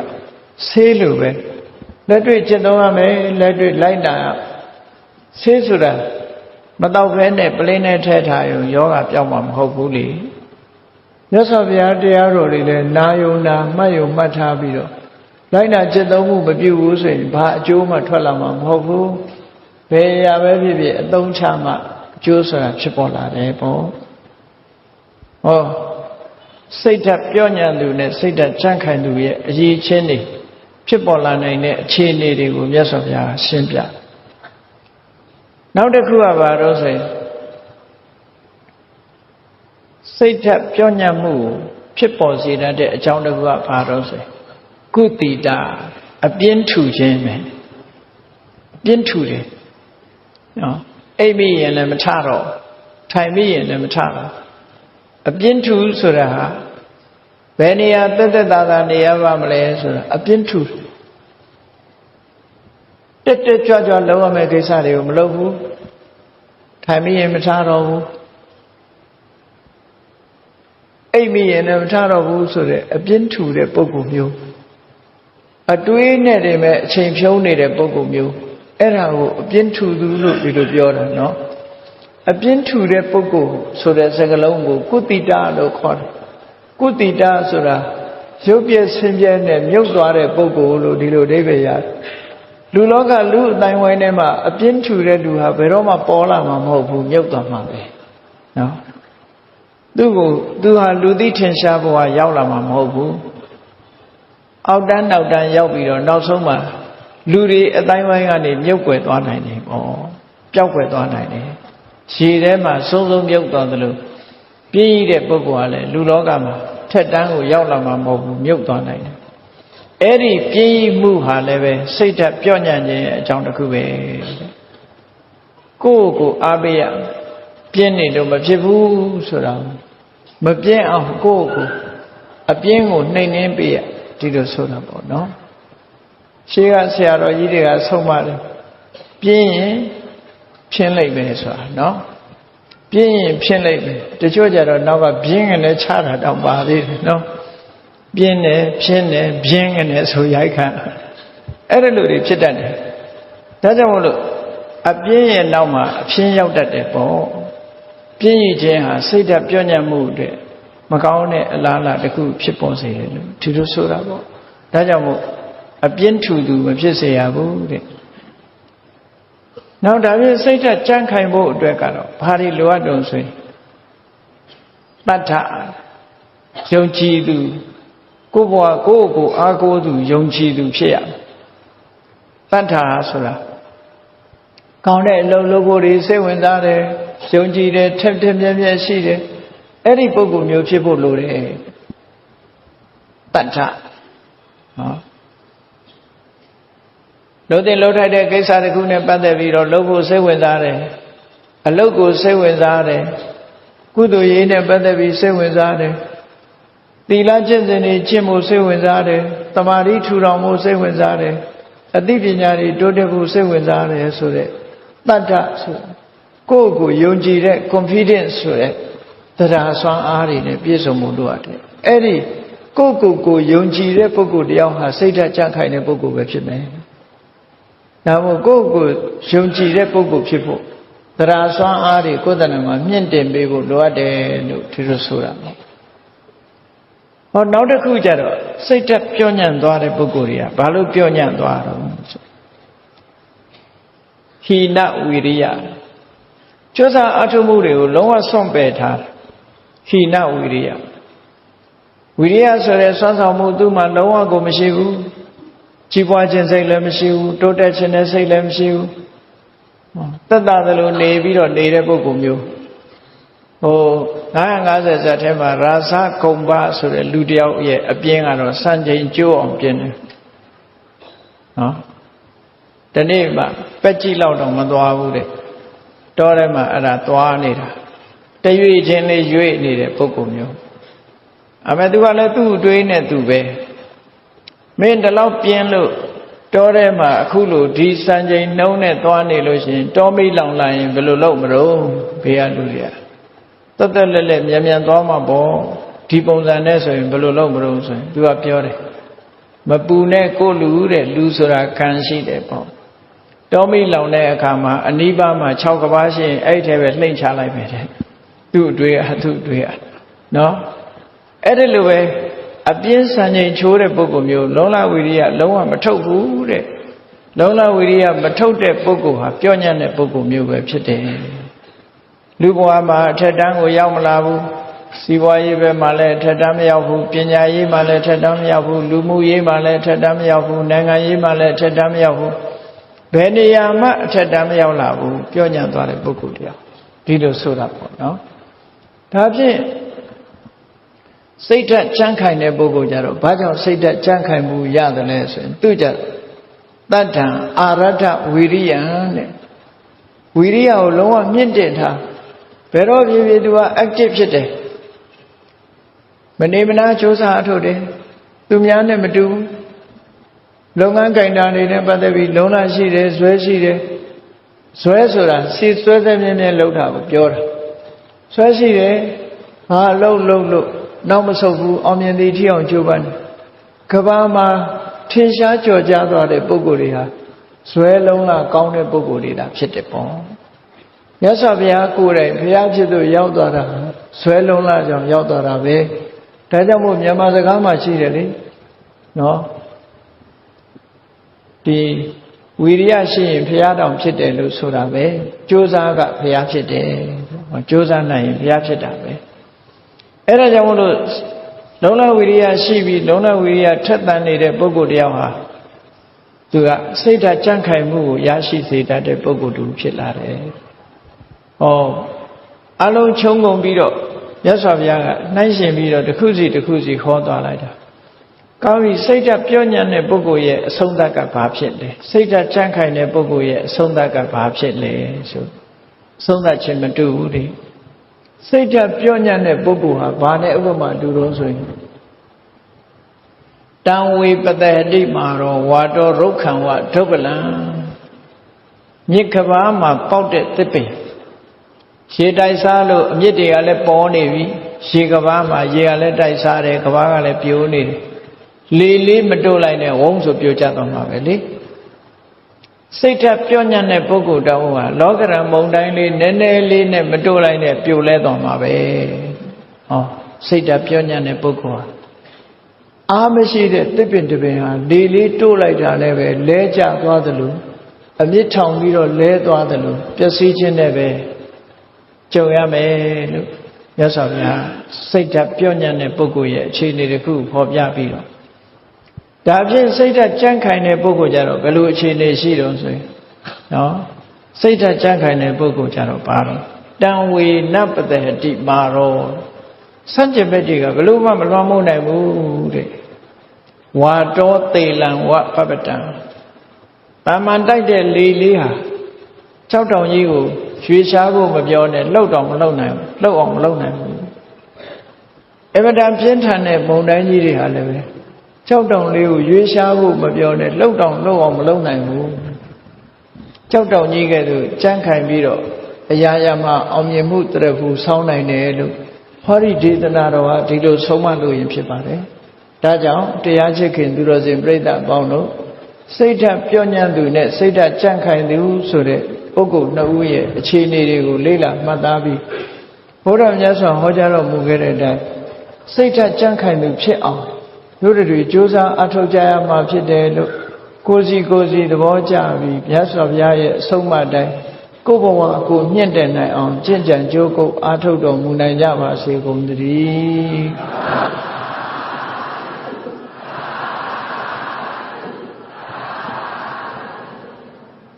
ဆေးလိုပဲလက်တွေ့ကျင့်သုံးရမယ်လက်တွေ့လိုက်တာဆေးဆိုတာမတော့ဘဲနဲ့ပလင်းနဲ့ထဲထားရင်ယောဂပြောက်မှာမဟုတ်ဘူးလေ။မြတ်စွာဘုရားတရားတော်တွေလည်းနာယုံနာမှတ်ယုံမှတ်ထားပြီးတော့လိုက်နာကျင့်သုံးမှုမပြုဘူးဆိုရင်ဘာအကျိုးမှထွက်လာမှာမဟုတ်ဘူး။ဘယ်ရာပဲဖြစ်ဖြစ်အသုံးချမှအကျိုးဆိုတာဖြစ်ပေါ်လာတယ်ပေါ့။စိတ်ဓာတ်ပြော့ညံ့သူနဲ့စိတ်ဓာတ်ချမ်းခိုင်သူရဲ့အရေးချင်းတွေဖြစ်ပေါ်လာနိုင်တဲ့အခြေအနေတွေကိုမြတ်စွာဘုရားရှင်းပြနောက်တစ်ခုကဘာလို့ဆိုရင်စိတ်ဓာတ်ပြော့ညံ့မှုဖြစ်ပေါ်စေတဲ့အကြောင်းတစ်ခုကဘာလို့ဆိုရင်ကုတိတာအပြင်းထူခြင်းပဲအပြင်းထူတယ်နော်အိပ်မိရင်လည်းမထတော့ထိုင်မိရင်လည်းမထတော့အပြင်းထူဆိုတာဟာဘယ်နေရာတက်တက်တာတာနေရပါမလဲဆိုတာအပြင်းထူတက်တက်ကြွကြွလုံးဝမဲ့ကိစ္စတွေကိုမလုပ်ဘူးထိုင်မိရင်မထတော့ဘူးအိပ်မိရင်လည်းမထတော့ဘူးဆိုတဲ့အပြင်းထူတဲ့ပုဂ္ဂိုလ်မျိုးအတွေးနဲ့တည်းမဲ့အချိန်ဖြုံးနေတဲ့ပုဂ္ဂိုလ်မျိုးအဲ့ဒါကိုအပြင်းထူသူလို့ဒီလိုပြောတာနော်အပြင်းထူတဲ့ပုဂ္ဂိုလ်ဆိုတဲ့စကားလုံးကိုကုတိတာလို့ခေါ်တယ်ကုတိတာဆိုတာရုပ်ပြည့်ဆင်းပြဲနဲ့မြုပ်သွားတဲ့ပုဂ္ဂိုလ်လို့ဒီလိုအဓိပ္ပာယ်ရတယ်လူလောကလူအတိုင်းဝိုင်းထဲမှာအပြင်းထူတဲ့လူဟာဘယ်တော့မှပေါ်လာမှာမဟုတ်ဘူးမြုပ်သွားမှာပဲနော်သူဟာလူသိထင်ရှားဘဝရောက်လာမှာမဟုတ်ဘူးအောက်တန်းနောက်တန်းရောက်ပြီးတော့နောက်ဆုံးမှာလူတွေအတိုင်းဝိုင်းကနေမြုပ်ွယ်သွားနိုင်တယ်ပေါ့ပျောက်ွယ်သွားနိုင်တယ်ခြေထဲမှာဆုံးမြုပ်သွားသလိုပြည့်ရတဲ့ပုဂ္ဂိုလ်ကလည်းလူလောကမှာထက်တန်းကိုရောက်လာမှာမဟုတ်ဘူးမြုပ်သွားနိုင်တယ်အဲ့ဒီပြည့်ရမှုဟာလည်းပဲစိတ်ဓာတ်ပြော့ညံ့ခြင်းရဲ့အကြောင်းတစ်ခုပဲကိုယ့်ကိုအားပေးရပြင်းနေတော့မဖြစ်ဘူးဆိုတာမပြင်းအောင်ကိုယ့်ကိုအပြင်းကိုနှိမ်နှင်းပေးရဒီလိုဆိုတာပေါ့နော်ရှေးကဆရာတော်ကြီးတွေကဆုံးမတယ်ပြင်းရင်ဖြင်းလိုက်ပဲဆိုတာနော်ပြင်းရင်ဖြင်းလိုက်ပဲတချို့ကြတော့နောက်ကပြင်းကနေချတာတောင်ပါသေးတယ်နော်ပြင်းတယ်ဖြင်းတယ်ပြင်းကနေဆိုရိုက်ခါအဲ့ဒါလိုတွေဖြစ်တတ်တယ်ဒါကြောင့်မို့လို့အပြင်းရဲ့နောက်မှာအဖြင်းရောက်တတ်တယ်ပေါ့ပြင်းရခြင်းဟာစိတ်ဓာတ်ပြော့ညံ့မှုတွေမကောင်းတဲ့အလားအလာတစ်ခုဖြစ်ပေါ်စေတယ်လို့ဒီလိုဆိုတာပေါ့ဒါကြောင့်မို့အပြင်းထူသူမဖြစ်စေရဘူးတဲ့နောက်ဒါပြင်စိတ်ဓာတ်ကြံ့ခိုင်ဖို့အတွက်ကတော့ဘာတွေလိုအပ်တုံဆိုရင်တတ္ထယုံကြည်သူကိုယ့်ဘဝကိုအားကိုးသူယုံကြည်သူဖြစ်ရမယ်တတ္ထဆိုတာကောင်းတဲ့အလုပ်လုပ်ဖို့တွေစိတ်ဝင်စားတယ်ယုံကြည်တယ်ထက်ထက်မြက်မြက်ရှိတယ်အဲ့ဒီပုဂ္ဂိုလ်မျိုးဖြစ်ဖို့လိုတယ်တတ္ထနော်လုံးတင်လုံးထိုက်တဲ့ကိစ္စတစ်ခုနဲ့ပတ်သက်ပြီးတော့လုပ်ဖို့စိတ်ဝင်စားတယ်အလုပ်ကိုစိတ်ဝင်စားတယ်ကုသိုလ်ရေးနဲ့ပတ်သက်ပြီးစိတ်ဝင်စားတယ်သီလကျင့်စဉ်တွေကျင့်ဖို့စိတ်ဝင်စားတယ်သမာဓိထူထောင်ဖို့စိတ်ဝင်စားတယ်အသိပညာတွေတိုးတက်ဖို့စိတ်ဝင်စားတယ်ဆိုတဲ့တတ္တဆိုကိုယ့်ကိုယုံကြည်တဲ့ confidence ဆိုတဲ့တရားစွမ်းအားတွေနဲ့ပြည့်စုံမှုတို့ရတယ်အဲ့ဒီကိုယ့်ကိုယုံကြည်တဲ့ပုဂ္ဂိုလ်တယောက်ဟာစိတ်ဓာတ်ကြံ့ခိုင်တဲ့ပုဂ္ဂိုလ်ပဲဖြစ်မယ်ဒါမို့ကိုယ့်ကိုယုံကြည်တဲ့ပုဂ္ဂိုလ်ဖြစ်ဖို့တရားစွမ်းအားတွေကိုယ်တဏ္ဍာမှာမြင့်တင်ပေးဖို့လိုအပ်တယ်လို့ဒီလိုဆိုတာပေါ့ဟောနောက်တစ်ခုကျတော့စိတ်ဓာတ်ပြော့ညံ့သွားတဲ့ပုဂ္ဂိုလ်တွေကဘာလို့ပြော့ညံ့သွားတော့ဆိုဟိနဝိရိယကြိုးစားအထုမှုတွေကိုလုံးဝစွန့်ပယ်ထားဟိနဝိရိယဝိရိယဆိုတဲ့စွမ်းဆောင်မှုသူ့မှာလုံးဝကိုမရှိဘူးကြီးပွားခြင်းစိတ်လည်းမရှိဘူးတိုးတက်ခြင်းနဲ့စိတ်လည်းမရှိဘူးသက်သာသလိုနေပြီးတော့နေတဲ့ပုဂ္ဂိုလ်မျိုး950ဇာတ်ထဲမှာရာဇကုံဘဆိုတဲ့လူတယောက်ရဲ့အပြင်းကတော့စံချိန်ကျိုးအောင်ပြင်းတယ်နော်ဒီနေ့မှပက်ကြည့်လောက်တော့မသွားဘူးတဲ့တောထဲမှာအဲ့ဒါသွားနေတာတရွေ့ချင်းလေးရွေ့နေတဲ့ပုဂ္ဂိုလ်မျိုးအမေသူကလည်းသူ့အတွေးနဲ့သူပဲမင်းဒီလောက်ပြင်းလို့ တောထဲမှာအခုလိုဒီစံချိန်နှုံးနဲ့သွားနေလို့ရှိရင်တောမိလောင်လာရင်ဘယ်လိုလုပ်မလို့ဘေးကလူတွေကတက်တက်လက်လက်မြန်မြန်သွားမှာပေါ့ဒီပုံစံနဲ့ဆိုရင်ဘယ်လိုလုပ်မလို့ဆိုရင်သူကပြောတယ်မပူနဲ့ကိုလူတဲ့လူဆိုတာခံရှိတယ်ပေါ့တောမိလောင်တဲ့အခါမှာအနိဗ္ဗာန်မှာ6ကဘာရှိရင်အဲ့ထဲပဲလှိမ့်ချလိုက်ပဲတဲ့သူ့အတွေ့အနော်အဲ့ဒီလိုပဲအပြင်းစံချိန်ချိုးတဲ့ပုဂ္ဂိုလ်မျိုးလုံလဝိရိယလုံးဝမထုတ်ဘူးတဲ့လုံလဝိရိယမထုတ်တဲ့ပုဂ္ဂိုလ်ဟာပြောညံ့တဲ့ပုဂ္ဂိုလ်မျိုးပဲဖြစ်တယ်လူဘဝမှာအထက်တန်းကိုရောက်မလာဘူးစီးပွားရေးဘက်မှာလည်းအထက်တန်းမရောက်ဘူးပညာရေးမှာလည်းအထက်တန်းမရောက်ဘူးလူမှုရေးမှာလည်းအထက်တန်းမရောက်ဘူးနိုင်ငံရေးမှာလည်းအထက်တန်းမရောက်ဘူးဘယ်နေရာမှအထက်တန်းမရောက်လာဘူးပြောညံ့သွားတဲ့ပုဂ္ဂိုလ်တရားဒီလိုဆိုတာပေါ့နော်ဒါဖြင့်စိတ်ဓာတ်ကြမ်းခိုင်တဲ့ပုဂ္ဂိုလ်ကြတော့ဘာကြောင့်စိတ်ဓာတ်ကြမ်းခိုင်မှုရတယ်လဲဆိုရင်သူကြတတ္ထံအာရထဝီရိယံတဲ့ဝီရိယကိုလုံးဝမြင့်တင်ထားဘယ်တော့ဖြစ်ဖြစ်သူက active ဖြစ်တယ်မနေမနာစူးစမ်းအထုတ်တယ်သူများနဲ့မတူဘူးလုပ်ငန်းကင်တာတွေနဲ့ပတ်သက်ပြီးလုံးလာရှိတယ်ဇွဲရှိတယ်ဇွဲဆိုတာစီဆွဲဆွဲမြဲမြဲလှုပ်တာကိုပြောတာဆွဲရှိတယ်ဟာလှုပ်လို့နောက်မဆုတ်ဘူးအောင်မြင်သည်ထီအောင်ကြိုးပမ်းတယ်ကဘာမှာထင်ရှားကြော်ကြားသွားတဲ့ပုဂ္ဂိုလ်တွေဟာဇွဲလုံးလာကောင်းတဲ့ပုဂ္ဂိုလ်တွေလားဖြစ်တယ်ပေါ့မြတ်စွာဘုရားကိုယ်တိုင်ဘုရားဖြစ်သူရောက်သွားတာဇွဲလုံးလာကြောင့်ရောက်သွားတာပဲဒါကြောင့်မို့မြန်မာစကားမှာရှိတယ်လေနော်ဒီဝီရိယရှိရင်ဘုရားတောင်ဖြစ်တယ်လို့ဆိုတာပဲကြိုးစားကဘုရားဖြစ်တယ်ကြိုးစားနိုင်ရင်ဘုရားဖြစ်တာပဲအဲ့ဒါကြောင့်မို့လို့လုံလဝိရိယရှိပြီးလုံလဝိရိယထက်သန်နေတဲ့ပုဂ္ဂိုလ်တယောက်ဟာသူကစိတ်ဓာတ်ကြံ့ခိုင်မှုကိုရရှိစေတတ်တဲ့ပုဂ္ဂိုလ်တူဖြစ်လာတယ်။အလုံးချုံငုံပြီးတော့မြတ်စွာဘုရားကနှိုင်းရှင်ပြီးတော့တစ်ခုစီဟောသွားလိုက်တာ။ကောင်းပြီစိတ်ဓာတ်ပြောညံ့တဲ့ပုဂ္ဂိုလ်ရဲ့အဆုံးသတ်ကဘာဖြစ်လဲ။စိတ်ဓာတ်ကြံ့ခိုင်တဲ့ပုဂ္ဂိုလ်ရဲ့အဆုံးသတ်ကဘာဖြစ်လဲဆိုအဆုံးသတ်ခြင်းမတူဘူးလေ။စိတ်ဓာတ်ပြောညံ့တဲ့ပုဂ္ဂိုလ်ဟာဘာနဲ့ဥပမာတူတော့ဆိုရင်တံဝေပတဟတိမာရောဝါတော်ရုက္ခံဝဒုက္ကလံမြစ်ကဘာမှာပေါက်တဲ့သစ်ပင်ရေတိုက်စားလို့အမြစ်တွေကလည်းပေါ်နေပြီရေကဘာမှာရေကလည်းတိုက်စားတယ်ကဘာကလည်းပြိုးနေတယ်လေလေးမတို့လိုက်နဲ့ဝုန်းဆိုပြိုကျသွားမှာပဲလေစိတ်ဓာတ်ပြောညံ့တဲ့ပုဂ္ဂိုလ်တောင်းဟာလောကရန်မုန်တိုင်းလေးနည်းနည်းလေးနဲ့မတို့လိုက်နဲ့ပြိုလဲသွားမှာပဲစိတ်ဓာတ်ပြောညံ့တဲ့ပုဂ္ဂိုလ်ဟာအားမရှိတဲ့တစ်ပင်တစ်ပင်ဟာလေလေးတိုးလိုက်တာလည်းပဲလဲကျသွားသလိုအမြင့်ထောင်ပြီးတော့လဲသွားသလိုပျက်စီးခြင်းနဲ့ပဲကြုံရမယ်လို့မြတ်စွာဘုရားစိတ်ဓာတ်ပြောညံ့တဲ့ပုဂ္ဂိုလ်ရဲ့အခြေအနေတစ်ခုဖော်ပြပြီးတော့ဒါဖြင့်စိတ်ဓာတ်ကြံ့ခိုင်တဲ့ပုဂ္ဂိုလ်ကြတော့ဘယ်လိုအခြေအနေရှိတော့ဆိုရင်နော်စိတ်ဓာတ်ကြံ့ခိုင်တဲ့ပုဂ္ဂိုလ်ကြတော့ဘာတော့တံဝေနပတဟတိမာရောစัจ jin ဘက်တွေကဘလို့မှမလွှမ်းမိုးနိုင်ဘူးတဲ့ဝါတော်သေလံဝပပတံတာမန်တိုက်တဲ့လေလေးဟာ၆တောင်ကြီးကိုရွှေရှားဖို့မပြောနဲ့လှုပ်တော့မလှုပ်နိုင်ဘူးလှုပ်အောင်မလှုပ်နိုင်ဘူးအမတန်ပြင်းထန်တဲ့မုန်တိုင်းကြီးတွေဟာလည်းပဲ၆တောင်လေးကိုရွှေရှားဖို့မပြောနဲ့လှုပ်တော့လှုပ်အောင်မလှုပ်နိုင်ဘူး၆တောင်ကြီးကဲ့သို့ကြမ်းခိုင်ပြီးတော့အရာရာမှာအောင်မြင်မှုတရဖူဆောင်းနိုင်တယ်လို့ဟောဒီဒေသနာတော်ဟာဒီလိုဆုံးမလို့ရင်ဖြစ်ပါတယ်ဒါကြောင့်တရားချစ်ခင်သူတော်စင်ပြိဿအပေါင်းတို့စိတ်ဓာတ်ပြောညံ့သူနဲ့စိတ်ဓာတ်ကြံ့ခိုင်သူဆိုတဲ့ပုဂ္ဂိုလ်နှစ်ဦးရဲ့အခြေအနေတွေကိုလေ့လာမှတ်သားပြီးဘုရားမြတ်စွာဟောကြားတော်မူခဲ့တဲ့အတိုင်းစိတ်ဓာတ်ကြံ့ခိုင်သူဖြစ်အောင်တို့တွေကြိုးစားအထောက်ကြရမှာဖြစ်တယ်လို့ကိုယ်စီသဘောကျပြီးမြတ်စွာဘုရားရဲ့အဆုံးအမတိုင်းကိုယ်ဘဝကိုမြင့်တက်နိုင်အောင်ကျင့်ကြံကြိုးကုပ်အားထုတ်တော်မူနိုင်ကြပါစေကုန်သတည်း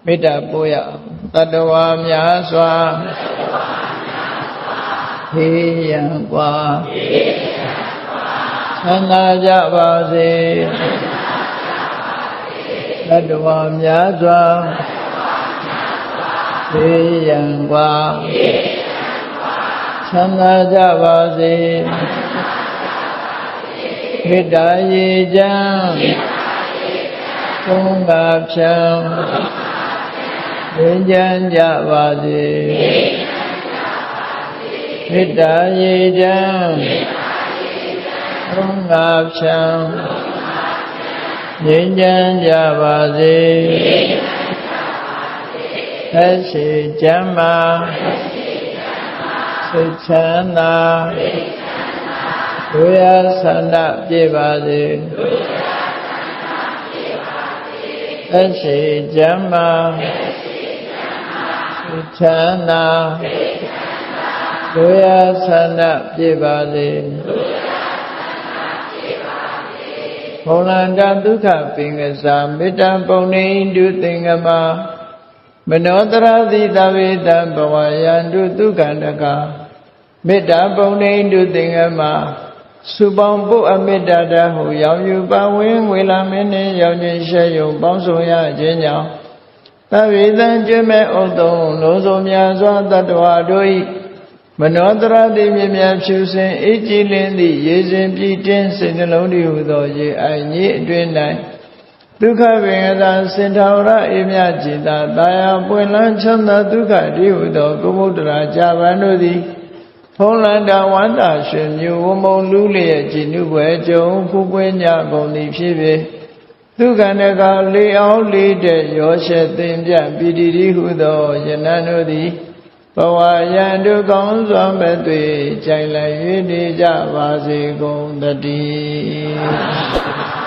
မေတ္တာပို့ရတတ္တဝါများစွာဟေးရန်กว่าချမ်းသာကြပါစေတတ္တဝါများစွာဟေးရန်กว่าချမ်းသာကြပါစေမေတ္တာရေချမ်း သုံးငါဖြံငြိမ်းချမ်းကြပါစေမေတ္တာရေချမ်းသုံးငါဖြံငြိမ်းချမ်းကြပါစေသက်ရှိကျမ်းမာစိတ်ချမ်းသာဒုရဆန္ဒပြည့်ပါစေသက်ရှိကျမ်းမာစိတ်ချမ်းသာဒုရဆန္ဒပြည့်ပါစေဘုံလန္တဒုက္ခပင်ကစားမေတ္တာပုံနေတုသင်္ကမမနောတရတိသဗ္ဗေတံဘဝယန္တုဒုက္ခန္တကမေတ္တာပုံနေတုသင်္ကမစုပေါင်းပုအမေတ္တာတဟုရောက်ယူပါဝင်ဝေလာမင်းနှင့်ရောက်ခြင်းရှေယုံပေါင်းစုံရခြင်းကြောင့်သဗ္ဗေတံကျွဲ့မဲ့ဥသုံးလုံးစုံများစွာတတ္တဝါတို့၏မနောတရတိမြင်မြတ်ဖြူစင်အေးကြည်လင်းသည့်ရေစဉ်ပြည့်တင်းစိတ်နှလုံးတည်းဟူသောရေအိုင်ကြီးအတွင်၌ဒုက္ခပင်ကသာစင်ထာဝရအေမြจิตာတာယာပွင့်လန်းချမ်းသာဒုက္ခတည်းဟူသောကုမုဒ္ဒရာကြာပန်တို့သည်ဖုံးလန္တာဝန္တာရှင်မျိုးဝမုံလူလျက်ကြည်နုပွဲကြုံဖူးပွင့်ကြကုန်သည်ဖြစ်ဖြစ်ဒုက္ခနကလေးအောင်လေးတဲ့ရောရှက်သိမ့်ပြပိတိတိဟုသောယနံတို့သည်ဘဝယံဒုက္ခံစွာမဲ့တွေ့ကြိုင်လိုက်၍နေကြပါစေကုန်တည်း